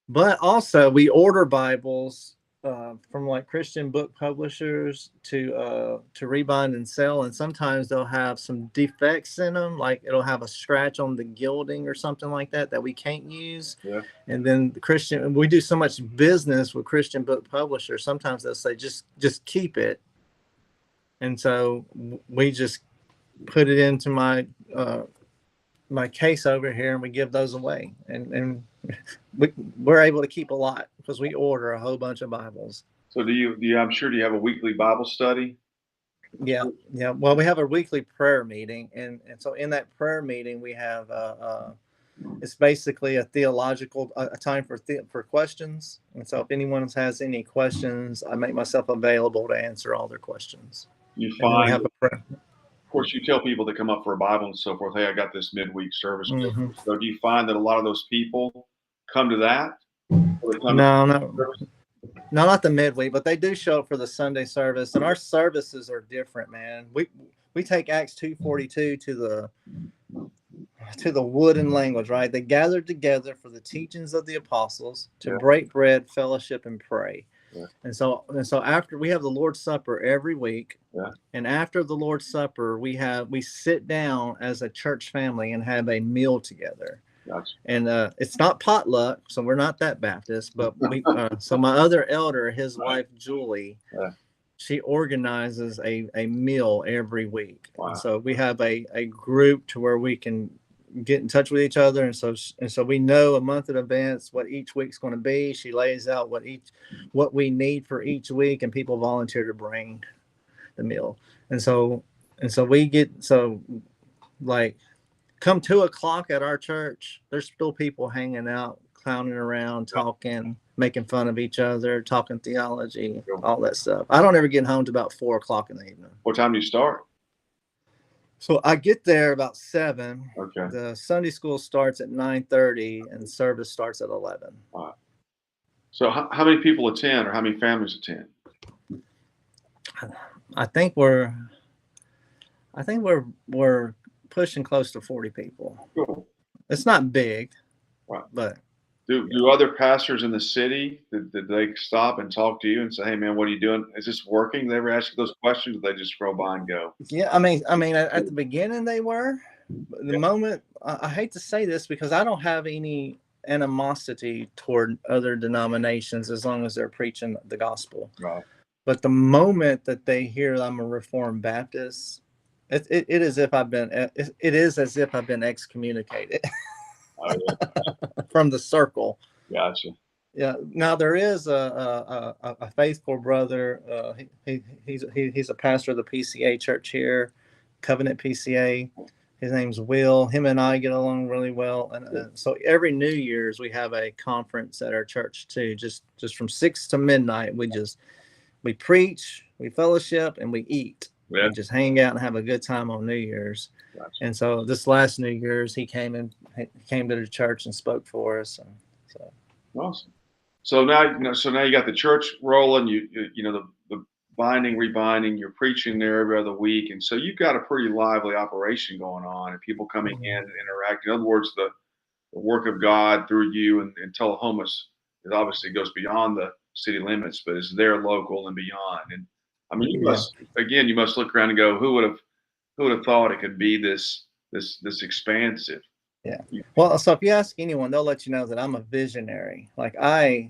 But also, we order Bibles from like Christian book publishers to rebind and sell, and sometimes they'll have some defects in them, like it'll have a scratch on the gilding or something like that we can't use. Yeah. And then we do so much business with Christian book publishers. Sometimes they'll say just keep it, and so we just put it into my case over here, and we give those away, and we're able to keep a lot because we order a whole bunch of Bibles. So do you? I'm sure, do you have a weekly Bible study? Yeah. Well, we have a weekly prayer meeting, and so in that prayer meeting, we have it's basically a theological a time for questions. And so if anyone has any questions, I make myself available to answer all their questions. You And then we find, have a prayer. of course, you tell people to come up for a Bible and so forth. Hey, I got this midweek service. Mm-hmm. So do you find that a lot of those people come to that? Or they come No, to no. No, not the midweek, but they do show up for the Sunday service, and our services are different, man. We take Acts 2:42 to the wooden language, right? They gathered together for the teachings of the apostles to break bread, fellowship, and pray. Yeah. And so after we have the Lord's Supper every week, and after the Lord's Supper, we sit down as a church family and have a meal together. Gotcha. And it's not potluck, so we're not that Baptist, but so my other elder, his wife Julie, she organizes a meal every week. Wow. And so we have a group to where we can get in touch with each other, and so we know a month in advance what each week's going to be. She lays out what we need for each week, and people volunteer to bring the meal. And so we get like come 2:00 at our church, there's still people hanging out, clowning around, talking, making fun of each other, talking theology, all that stuff. I don't ever get home to about 4:00 in the evening. What time do you start? So I get there about 7. Okay. The Sunday school starts at 9:30 and service starts at 11. All right. So how many people attend, or how many families attend? I think we're pushing close to 40 people. Cool. It's not big, Wow. but do other pastors in the city, did they stop and talk to you and say, hey man, what are you doing? Is this working? Did they ever ask you those questions, or they just scroll by and go? yeah, I mean at the beginning they were. The moment, I hate to say this because I don't have any animosity toward other denominations as long as they're preaching the gospel. Right. But the moment that they hear I'm a Reformed Baptist, it is as if I've been excommunicated from the circle. Gotcha. Yeah. Now there is a faithful brother. He's a pastor of the PCA church here, Covenant PCA. His name's Will. Him and I get along really well, and so every New Year's we have a conference at our church too. Just from 6 to midnight, we preach, we fellowship, and we eat. We just hang out and have a good time on New Year's. Gotcha. And so this last New Year's, he came to the church and spoke for us. And so Awesome. So now, you got the church rolling. The binding, rebinding. You're preaching there every other week, and so you've got a pretty lively operation going on, and people coming in and interacting. In other words, the work of God through you and Tullahoma it obviously goes beyond the city limits, but it's there local and beyond. And I mean, you must look around and go, who would have thought it could be this expansive? Yeah. Well, so if you ask anyone, they'll let you know that I'm a visionary. Like I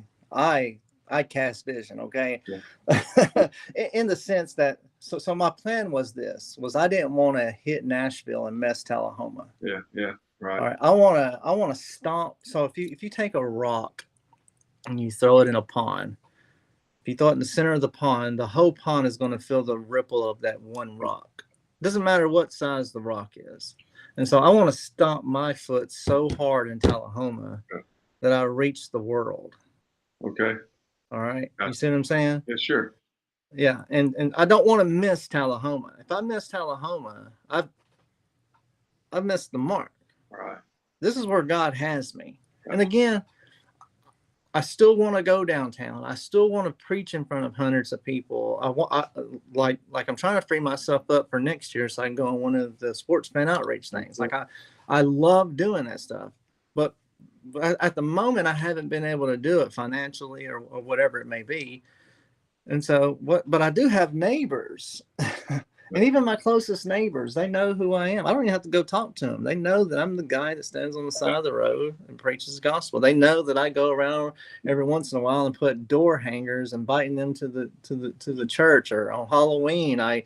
cast vision. Okay. Yeah. In the sense that, so my plan was I didn't want to hit Nashville and mess Tullahoma. Yeah. Yeah. Right. All right. I want to stomp. So if you take a rock and you throw it in a pond, if you throw it in the center of the pond, the whole pond is going to feel the ripple of that one rock. Doesn't matter what size the rock is. And so I want to stomp my foot so hard in Tullahoma that I reach the world. Okay. All right. You see what I'm saying? Yeah, sure. Yeah. And I don't want to miss Tullahoma. If I miss Tullahoma, I've missed the mark. Right. This is where God has me. Gotcha. And again, I still want to go downtown. I still want to preach in front of hundreds of people. Like I'm trying to free myself up for next year so I can go on one of the sports fan outreach things. Like I love doing that stuff, but at the moment I haven't been able to do it financially or whatever it may be. And so but I do have neighbors. And even my closest neighbors, they know who I am. I don't even have to go talk to them. They know that I'm the guy that stands on the side of the road and preaches the gospel. They know that I go around every once in a while and put door hangers, inviting them to the church. Or on Halloween, I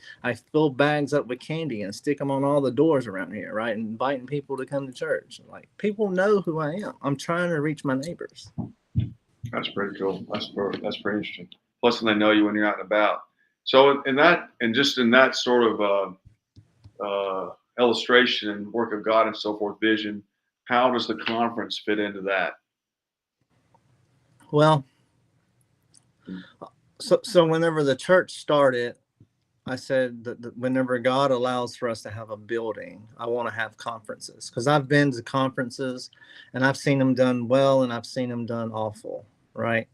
fill bags up with candy and stick them on all the doors around here, right? And inviting people to come to church. Like, people know who I am. I'm trying to reach my neighbors. That's pretty cool. That's pretty interesting. Plus, when they know you when you're out and about. So in that sort of illustration and work of God and so forth, vision, how does the conference fit into that? Well, so whenever the church started, I said that whenever God allows for us to have a building, I want to have conferences, because I've been to conferences and I've seen them done well and I've seen them done awful, right?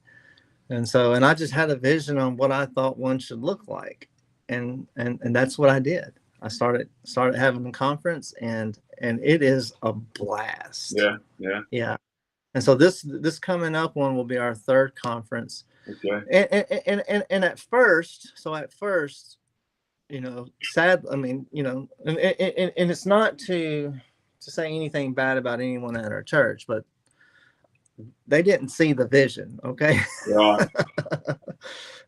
And I just had a vision on what I thought one should look like. And that's what I did. I started having a conference and it is a blast. Yeah. And so this coming up one will be our third conference. Okay. And at first, sad. I mean, and it's not to say anything bad about anyone at our church, but they didn't see the vision. Okay. Right.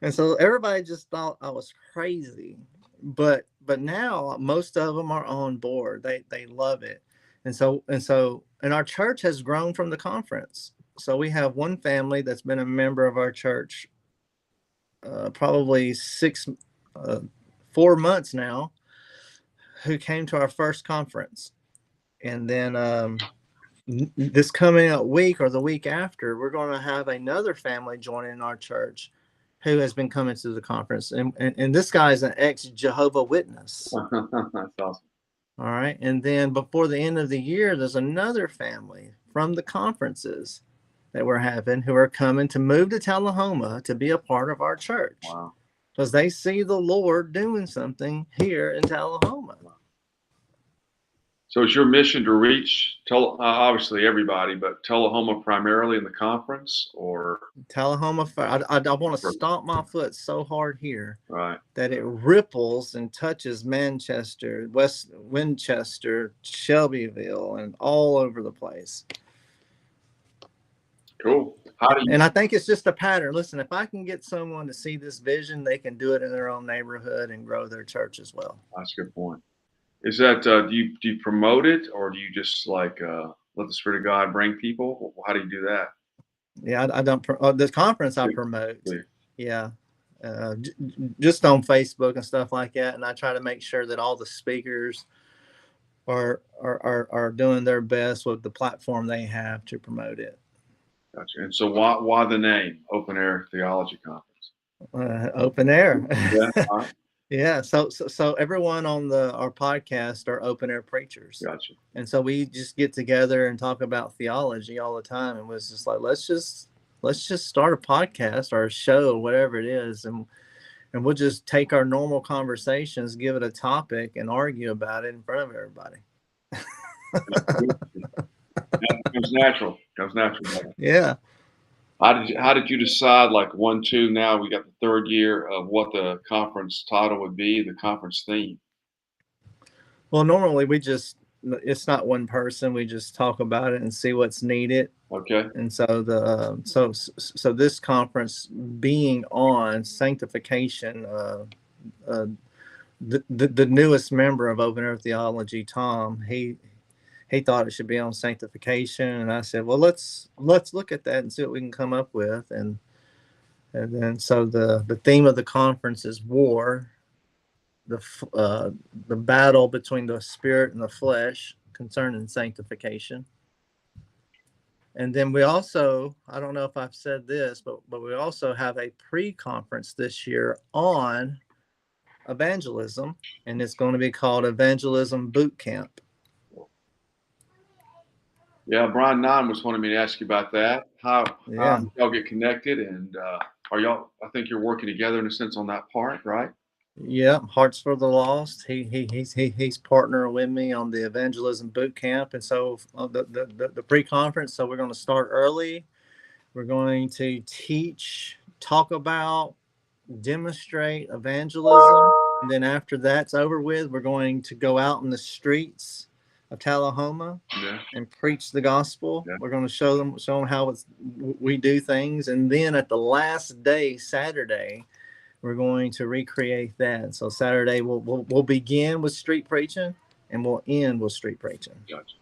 And so everybody just thought I was crazy, but now most of them are on board. They love it. And our church has grown from the conference. So we have one family that's been a member of our church probably 4 months now, who came to our first conference. And then this coming up week or the week after, we're going to have another family joining our church who has been coming to the conference. And this guy is an ex-Jehovah's Witness. That's awesome. All right. And then before the end of the year, there's another family from the conferences that we're having who are coming to move to Tullahoma to be a part of our church. Wow. Because they see the Lord doing something here in Tullahoma. So it's your mission to reach, obviously everybody, but Tullahoma primarily in the conference, or? Tullahoma, I want to stomp my foot so hard here, right, that it ripples and touches Manchester, West Winchester, Shelbyville, and all over the place. Cool. And I think it's just a pattern. Listen, if I can get someone to see this vision, they can do it in their own neighborhood and grow their church as well. That's a good point. Is that do you promote it, or do you just let the Spirit of God bring people? How do you do that? Yeah, I don't. The conference I promote. Yeah, just on Facebook and stuff like that, and I try to make sure that all the speakers are doing their best with the platform they have to promote it. Gotcha. And so why the name Open Air Theology Conference? Open Air. Yeah. Yeah. So everyone on our podcast are open air preachers. Gotcha. And so we just get together and talk about theology all the time. And was just like, let's just start a podcast or a show, whatever it is. And we'll just take our normal conversations, give it a topic, and argue about it in front of everybody. Comes natural. Comes natural. Yeah. How did you decide, like 1, 2, now we got the third year of what the conference title would be, the conference theme? Well, normally it's not one person. We just talk about it and see what's needed. Okay. And so so this conference being on sanctification, the newest member of Open Air Theology, Tom, he thought it should be on sanctification, and I said, well, let's look at that and see what we can come up with. And then so the theme of the conference is war, the battle between the spirit and the flesh concerning sanctification. And then we also, I don't know if I've said this, but we also have a pre-conference this year on evangelism, and it's going to be called Evangelism Boot Camp. Yeah, Brian Nine was wanting me to ask you about that. How y'all get connected, and are y'all? I think you're working together in a sense on that part, right? Yeah, Hearts for the Lost. He's partnering with me on the Evangelism Boot Camp, and so the pre-conference. So we're going to start early. We're going to teach, talk about, demonstrate evangelism, and then after that's over with, we're going to go out in the streets of Tullahoma and preach the gospel. We're going to show them how we do things, and then at the last day, Saturday, we're going to recreate that. So Saturday we'll begin with street preaching, and we'll end with street preaching. Gotcha.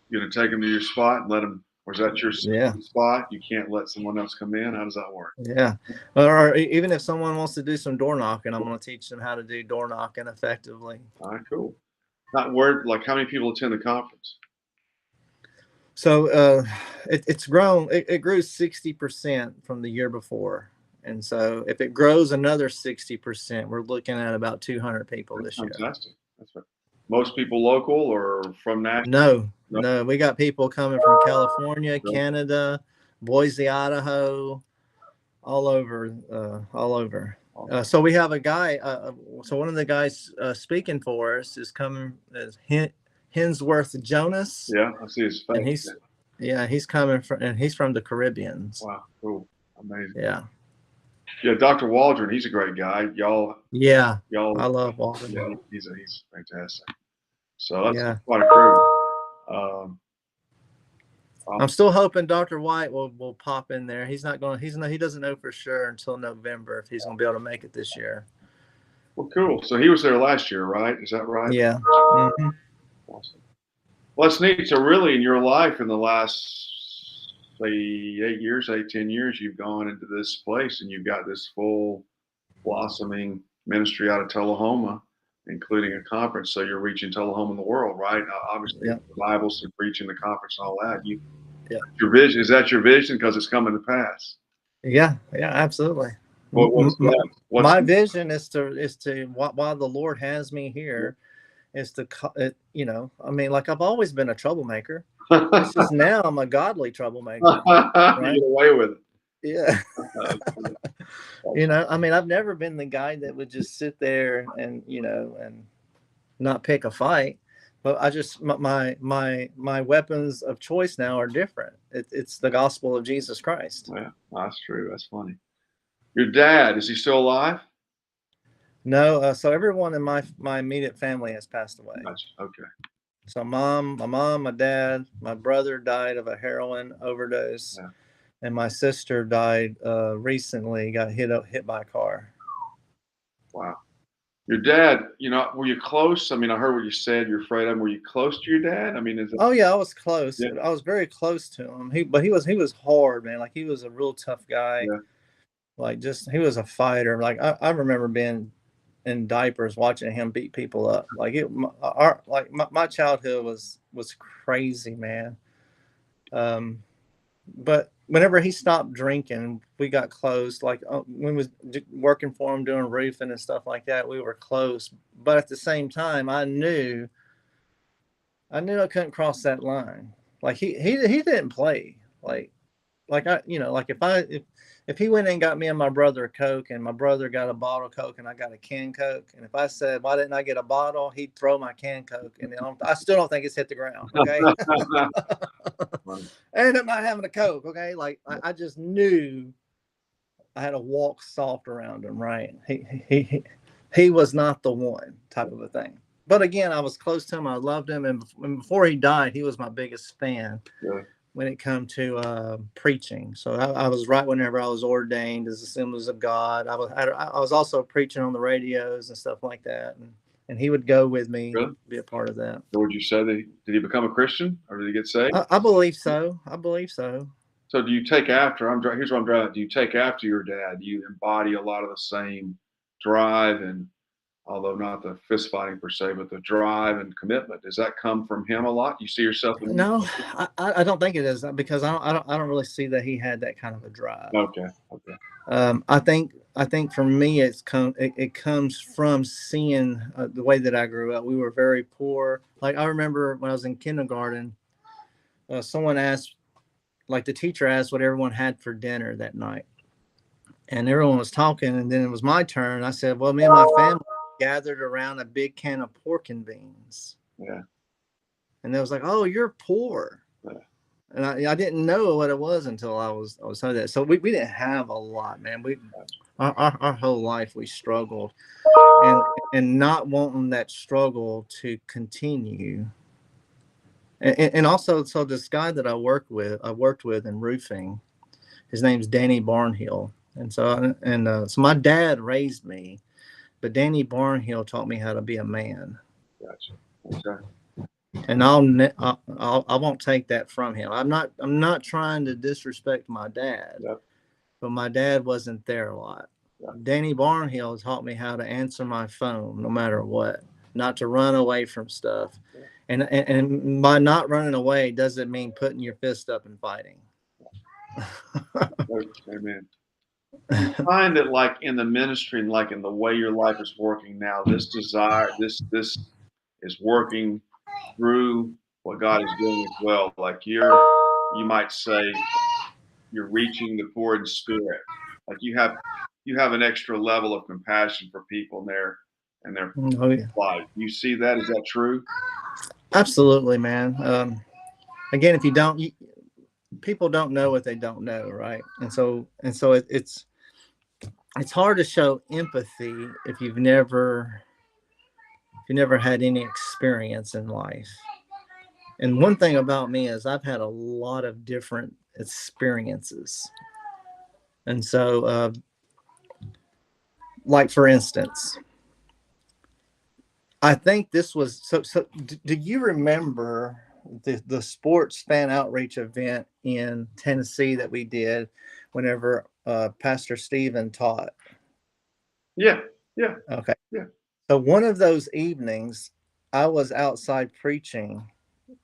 You're gonna take them to your spot and let them, or is that your spot? You can't let someone else come in. How does that work? Yeah, or even if someone wants to do some door knocking, I'm going to teach them how to do door knocking effectively. All right, cool. Not word, like how many people attend the conference? So it's grown. It grew 60% from the year before. And so if it grows another 60%, we're looking at about 200 people this year. Fantastic. That's right. Most people local or from Nashville? No. We got people coming from California, Canada, Boise, Idaho, all over. So we have a guy. So one of the guys speaking for us is coming as Hensworth Jonas. Yeah, I see his face. And he's coming he's from the Caribbean. Wow, cool, amazing. Yeah, Dr. Waldron, he's a great guy. Y'all. I love Waldron. Yeah, he's fantastic. So that's quite a crew. I'm still hoping Dr. White will pop in there. He doesn't know for sure until November if he's going to be able to make it this year. Well, cool. So he was there last year, right? Is that right? Yeah. Mm-hmm. Awesome. Well, that's neat. So really in your life in the last, say, 10 years, you've gone into this place and you've got this full blossoming ministry out of Tullahoma, including a conference. So you're reaching Tullahoma in the world, right? Obviously, the Bible's and preaching the conference and all that. Your vision, is that your vision? Because it's coming to pass. Yeah, absolutely. My vision is to while the Lord has me here, is to, I mean, like I've always been a troublemaker. It's just now I'm a godly troublemaker. Right? You get away with it. Yeah. I mean, I've never been the guy that would just sit there and not pick a fight, but I just, my weapons of choice now are different. It's the gospel of Jesus Christ. Yeah, that's true. That's funny. Your dad, is he still alive? No. So everyone in my immediate family has passed away. Gotcha. Okay. So my mom, my dad, my brother died of a heroin overdose. Yeah. And my sister died recently, got hit by a car. Wow. Your dad, were you close? I mean, I heard what you said. You're afraid of him. Were you close to your dad? I mean, Oh yeah, I was close. Yeah. I was very close to him. He was hard, man. Like he was a real tough guy. Yeah. Like he was a fighter. Like I remember being in diapers watching him beat people up. Like my childhood was crazy, man. But whenever he stopped drinking, we got close. Like when we was working for him doing roofing and stuff like that, we were close. But at the same time, I knew I couldn't cross that line. Like he didn't play. Like I, like if he went and got me and my brother a Coke, and my brother got a bottle of Coke and I got a can Coke, and if I said, why didn't I get a bottle, he'd throw my can Coke, and I still don't think it's hit the ground. Okay. And I'm not having a Coke. Okay. Like I just knew I had to walk soft around him. Right. He was not the one, type of a thing. But again, I was close to him. I loved him. And before he died, he was my biggest fan. Yeah. When it come to preaching. So I was right whenever I was ordained as Assemblies of God. I was also preaching on the radios and stuff like that. And he would go with me, Really? be a part of that. So would you say that did he become a Christian, or did he get saved? I believe so. I believe so. So do you take after? Here's what I'm driving. Do you take after your dad? Do you embody a lot of the same drive, and although not the fist fighting per se, but the drive and commitment? Does that come from him a lot? You see yourself in? No, I don't think it is, because I don't really see that he had that kind of a drive. Okay. I think for me it comes from seeing the way that I grew up. We were very poor. Like I remember when I was in kindergarten, someone asked, like the teacher asked what everyone had for dinner that night, and everyone was talking, and then it was my turn. I said, well, me and my family gathered around a big can of pork and beans. Yeah. And they was like, oh, you're poor. Yeah. And I didn't know what it was until I was told that. So we didn't have a lot, man. Our whole life we struggled, and not wanting that struggle to continue. And also, so this guy that I worked with in roofing, his name's Danny Barnhill. And so my dad raised me, but Danny Barnhill taught me how to be a man. Gotcha. Okay. And I won't take that from him. I'm not trying to disrespect my dad, yep. But my dad wasn't there a lot. Yep. Danny Barnhill taught me how to answer my phone no matter what, not to run away from stuff. Yep. And by not running away doesn't mean putting your fist up and fighting. Amen. You find that, like in the ministry and like in the way your life is working now, this desire, this is working through what God is doing as well. Like you might say, you're reaching the poor in spirit. Like you have an extra level of compassion for people and their life. You see that? Is that true? Absolutely, man. Again, if you don't, people don't know what they don't know, right? And so it's hard to show empathy if you've never had any experience in life. And one thing about me is I've had a lot of different experiences. And so, like for instance, I think this was, so do you remember the sports fan outreach event in Tennessee that we did whenever Pastor Stephen taught? Yeah. Okay. Yeah. So one of those evenings, I was outside preaching.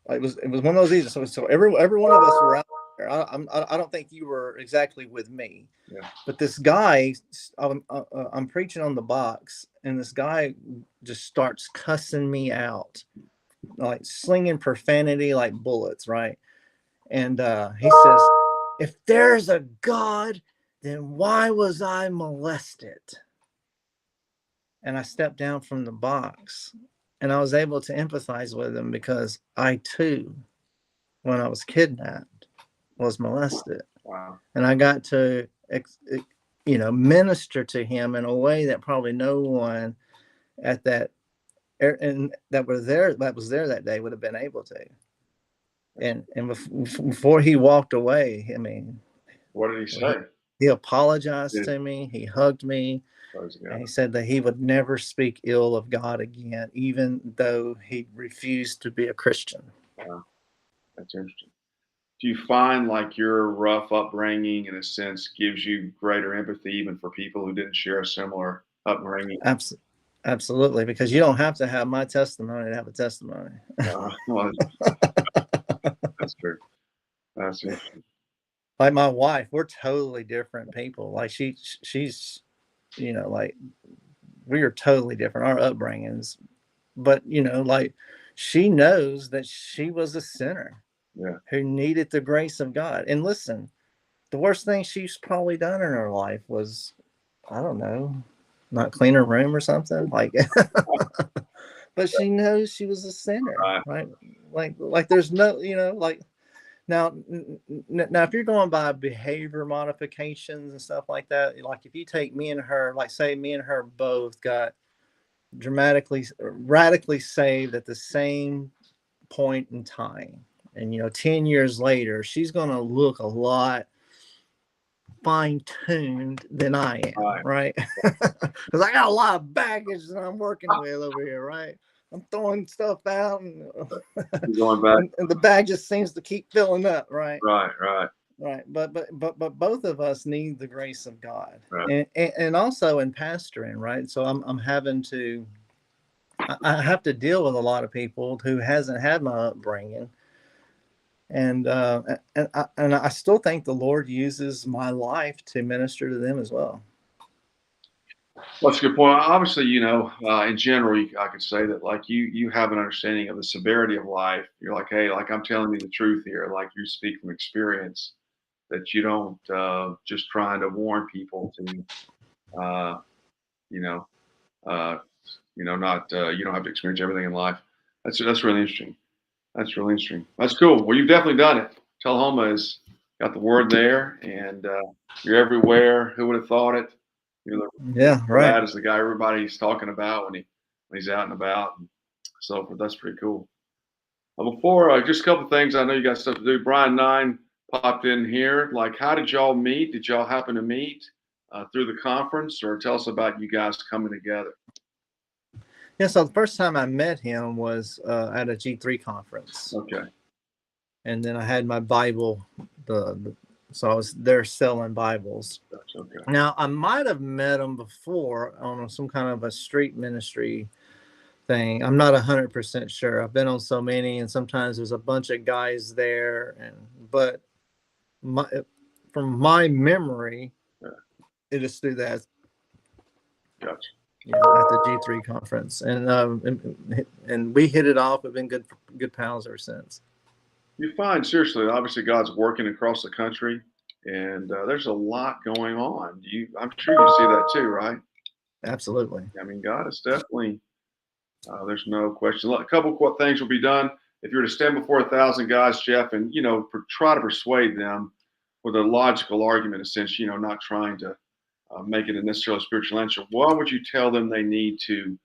It was one of those evenings. So every one of us were out there. I don't think you were exactly with me. Yeah. But this guy, I'm preaching on the box, and this guy just starts cussing me out, like slinging profanity like bullets, right? And he says, "If there's a God, then why was I molested?" And I stepped down from the box, and I was able to empathize with him, because I too, when I was kidnapped, was molested. Wow. And I got to, minister to him in a way that probably no one at that that was there that day would have been able to. And before he walked away, I mean, what did he say? He apologized to me. He hugged me. And he said that he would never speak ill of God again, even though he refused to be a Christian. Wow. That's interesting. Do you find like your rough upbringing, in a sense, gives you greater empathy even for people who didn't share a similar upbringing? Absolutely, because you don't have to have my testimony to have a testimony. Well, that's true. That's interesting. Like my wife, we're totally different people. Like she's, like we are totally different, our upbringings. But, like she knows that she was a sinner Yeah. who needed the grace of God. And listen, the worst thing she's probably done in her life was, I don't know, not clean her room or something. Like, but she knows she was a sinner, Right. right? Like there's no, like now, now if you're going by behavior modifications and stuff like that, like if you take me and her, like say me and her both got radically saved at the same point in time, and 10 years later she's going to look a lot fine-tuned than I am, right? Because I got a lot of baggage that I'm working with over here, right? I'm throwing stuff out, and Going back. and the bag just seems to keep filling up, right? Right. But both of us need the grace of God, Right. and also in pastoring, right? So I'm having to, I have to deal with a lot of people who hasn't had my upbringing, and I still think the Lord uses my life to minister to them as well. Well, that's a good point. Obviously, in general, I could say that like you have an understanding of the severity of life. You're like, hey, like I'm telling you the truth here. Like you speak from experience, that you don't just trying to warn people to, you know, uh, not you don't have to experience everything in life. That's really interesting. That's really interesting. That's cool. Well, you've definitely done it. Tullahoma has got the word there, and you're everywhere. Who would have thought it? Yeah, right. That is the guy everybody's talking about when he's out and about and so forth. That's pretty cool. Before, just a couple of things. I know you got stuff to do. Brian Nine popped in here. Like, how did y'all meet? Did y'all happen to meet through the conference, or tell us about you guys coming together? Yeah, so the first time I met him was at a G3 conference. Okay. And then I had my Bible, so I was there selling Bibles. That's okay. Now, I might have met him before on some kind of a street ministry thing. I'm not 100% sure. I've been on so many, and sometimes there's a bunch of guys there. But from my memory, it is through that. Gotcha. At the G3 conference, and we hit it off. We've been good pals ever since. You find, seriously, obviously God's working across the country, and there's a lot going on. I'm sure you see that too, right? Absolutely. I mean, God is definitely, there's no question. A couple of things will be done. If you were to stand before 1,000 guys, Jeff, and, try to persuade them with a logical argument, in a sense, not trying to make it a necessarily spiritual answer, what would you tell them they need to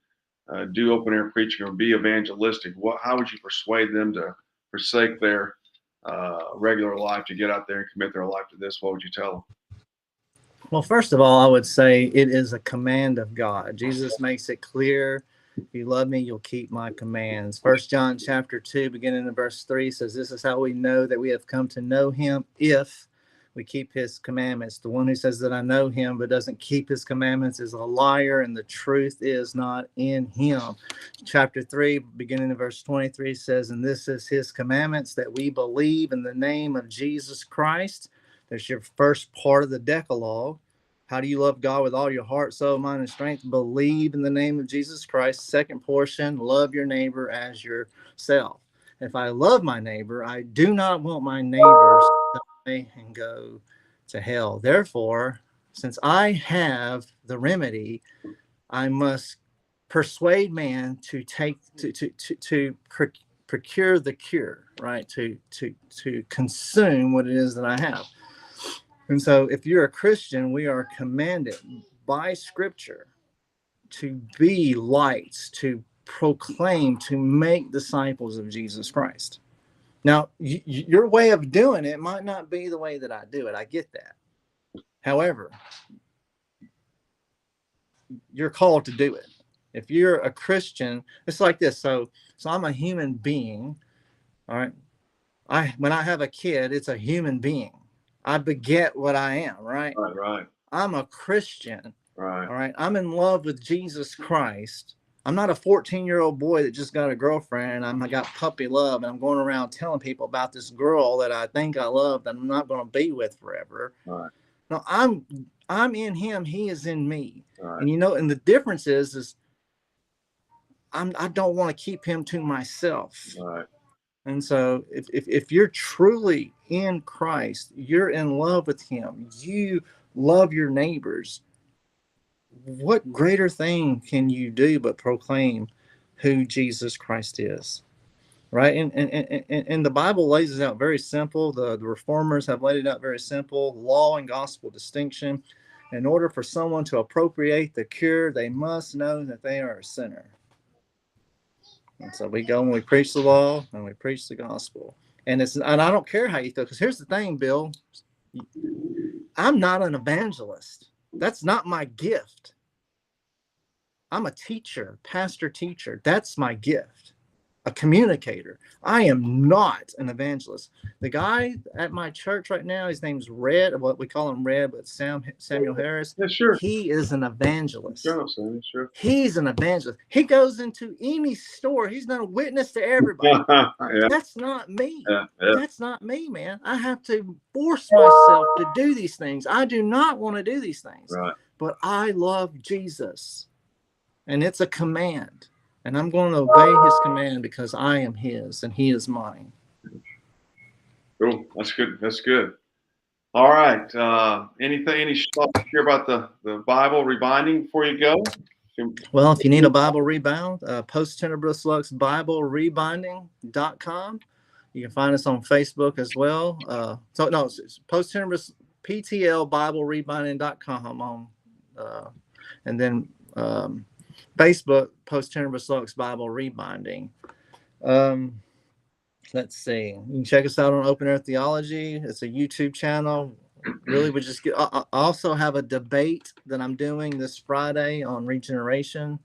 do open air preaching or be evangelistic? How would you persuade them to forsake their regular life to get out there and commit their life to this? What would you tell them? Well, first of all, I would say it is a command of God. Jesus makes it clear, if you love me, you'll keep my commands. 1 John chapter 2, beginning in verse 3 says, this is how we know that we have come to know him, if we keep his commandments. The one who says that I know him but doesn't keep his commandments is a liar, and the truth is not in him. Chapter 3, beginning in verse 23 says, and this is his commandments, that we believe in the name of Jesus Christ. There's your first part of the Decalogue. How do you love God with all your heart, soul, mind, and strength? Believe in the name of Jesus Christ. Second portion, love your neighbor as yourself. If I love my neighbor, I do not want my neighbors to die and go to hell. Therefore, since I have the remedy, I must persuade man to procure the cure, right? To consume what it is that I have. And so if you're a Christian, we are commanded by Scripture to be lights, to proclaim, to make disciples of Jesus Christ. Now, your way of doing it might not be the way that I do it. I get that. However, you're called to do it. If you're a Christian, it's like this. So I'm a human being. All right. When I have a kid, it's a human being. I beget what I am, right? Right. I'm a Christian. Right. All right. I'm in love with Jesus Christ. I'm not a 14-year-old boy that just got a girlfriend and I got puppy love and I'm going around telling people about this girl that I think I love that I'm not going to be with forever. Right. No, I'm in him. He is in me. Right. And and the difference is I don't want to keep him to myself. Right. And so if you're truly in Christ, you're in love with him, you love your neighbors, what greater thing can you do but proclaim who Jesus Christ is? Right? And the Bible lays it out very simple. The reformers have laid it out very simple. Law and gospel distinction. In order for someone to appropriate the cure, they must know that they are a sinner. And so we go and we preach the law and we preach the gospel. And I don't care how you feel, because here's the thing, Bill. I'm not an evangelist. That's not my gift. I'm a teacher, pastor teacher. That's my gift. A communicator. I am not an evangelist. The guy at my church right now, his name's Red, what we call him Red, but Samuel Harris. Yeah, sure. He is an evangelist. Sure. He's an evangelist. He goes into any store. He's going to witness to everybody. Yeah. That's not me. Yeah. That's not me, man. I have to force myself to do these things. I do not want to do these things. Right. But I love Jesus. And it's a command. And I'm going to obey his command because I am his and he is mine. Cool. That's good. That's good. All right. Any thoughts here about the Bible rebinding before you go? Well, if you need a Bible rebound, Post Tenebris Lux Bible Rebinding.com. You can find us on Facebook as well. It's Post Tenebris PTL Bible Rebinding.com on, and then Facebook, Post Tenebris Lux Bible Rebinding. Let's see. You can check us out on Open Air Theology. It's a YouTube channel. Really, we just get. I also have a debate that I'm doing this Friday on regeneration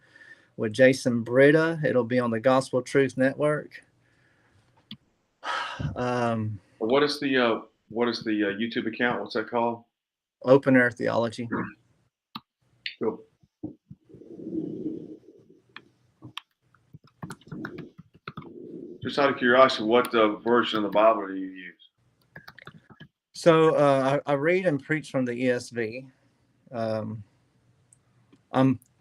with Jason Britta. It'll be on the Gospel Truth Network. What is the YouTube account? What's that called? Open Air Theology. Cool. Just out of curiosity, what version of the Bible do you use? So I read and preach from the ESV. I'm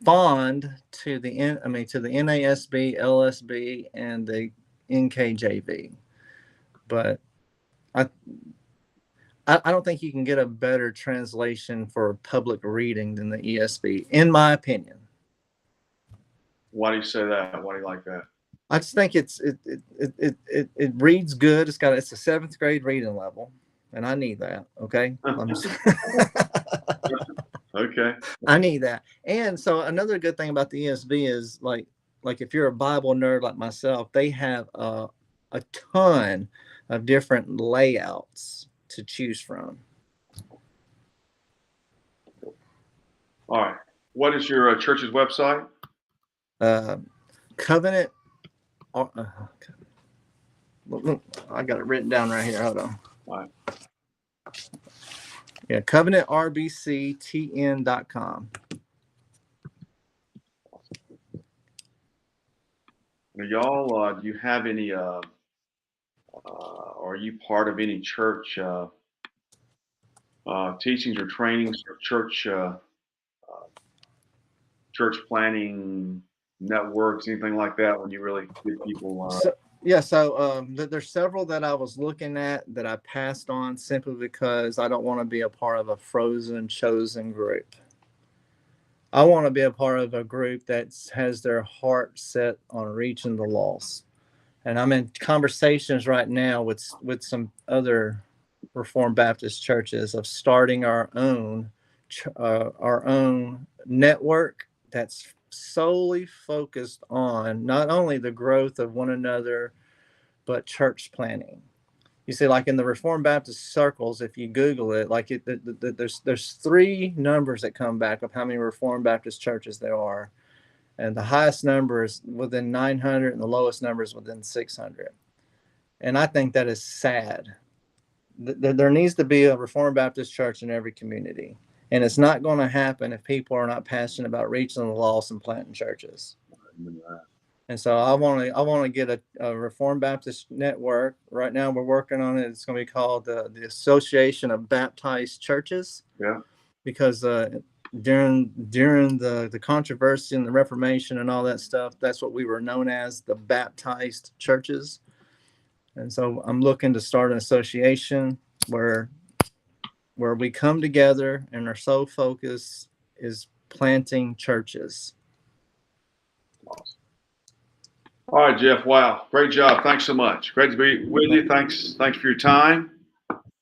fond to the NASB, LSB, and the NKJV, but I don't think you can get a better translation for public reading than the ESV, in my opinion. Why do you say that? Why do you like that? I just think it reads good. It's a 7th grade reading level, and I need that. Okay. Okay. I need that. And so another good thing about the ESV is like if you're a Bible nerd like myself, they have a ton of different layouts to choose from. All right. What is your church's website? Covenant. I got it written down right here. Hold on. All right. Yeah, covenantrbctn.com. Now, y'all, do you have any? Are you part of any church teachings or trainings or church planning networks, anything like that? When you really get people. So there's several that I was looking at that I passed on simply because I don't want to be a part of a frozen, chosen group. I want to be a part of a group that has their heart set on reaching the lost. And I'm in conversations right now with some other Reformed Baptist churches of starting our own network that's solely focused on not only the growth of one another, but church planning. You see, like in the Reformed Baptist circles, if you Google it, like there's 3 numbers that come back of how many Reformed Baptist churches there are. And the highest number is within 900 and the lowest number is within 600. And I think that is sad. There needs to be a Reformed Baptist church in every community. And it's not going to happen if people are not passionate about reaching the lost and planting churches. And so I want to get a Reformed Baptist network. Right now we're working on it. It's going to be called the Association of Baptized Churches. Yeah. Because during the controversy and the Reformation and all that stuff, that's what we were known as, the baptized churches. And so I'm looking to start an association where we come together and our sole focus is planting churches. Awesome. All right, Jeff. Wow. Great job. Thanks so much. Great to be with you. Thanks for your time.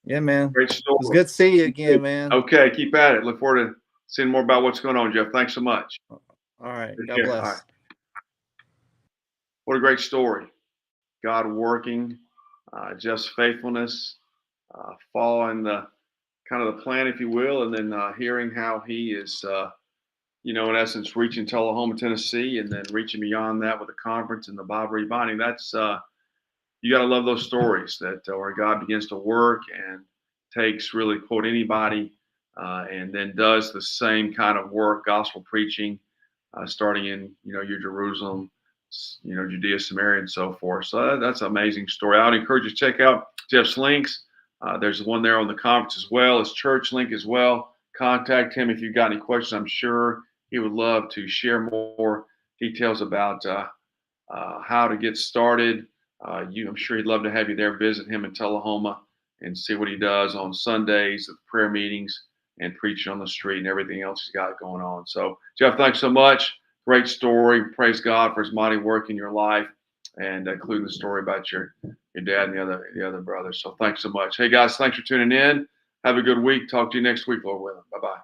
Yeah, man. Great story. It's good to see you again, man. Okay. Keep at it. Look forward to seeing more about what's going on, Jeff. Thanks so much. All right. Take God care. bless. All right. What a great story. God working, Jeff's faithfulness, following the kind of the plan, if you will, and then hearing how he is, in essence, reaching Tullahoma, Tennessee, and then reaching beyond that with the conference and the Bible rebinding. That's you got to love those stories that where God begins to work and takes really, quote, anybody, and then does the same kind of work, gospel preaching, starting in your Jerusalem, Judea, Samaria, and so forth. So that's an amazing story. I would encourage you to check out Jeff's links. There's one there on the conference as well, his church link as well. Contact him if you've got any questions. I'm sure he would love to share more details about how to get started. I'm sure he'd love to have you there, visit him in Tullahoma and see what he does on Sundays, the prayer meetings, and preaching on the street and everything else he's got going on. So, Jeff, thanks so much. Great story. Praise God for his mighty work in your life, and including the story about your dad and the other brothers. So thanks so much. Hey, guys, thanks for tuning in. Have a good week. Talk to you next week, Lord willing. Bye-bye.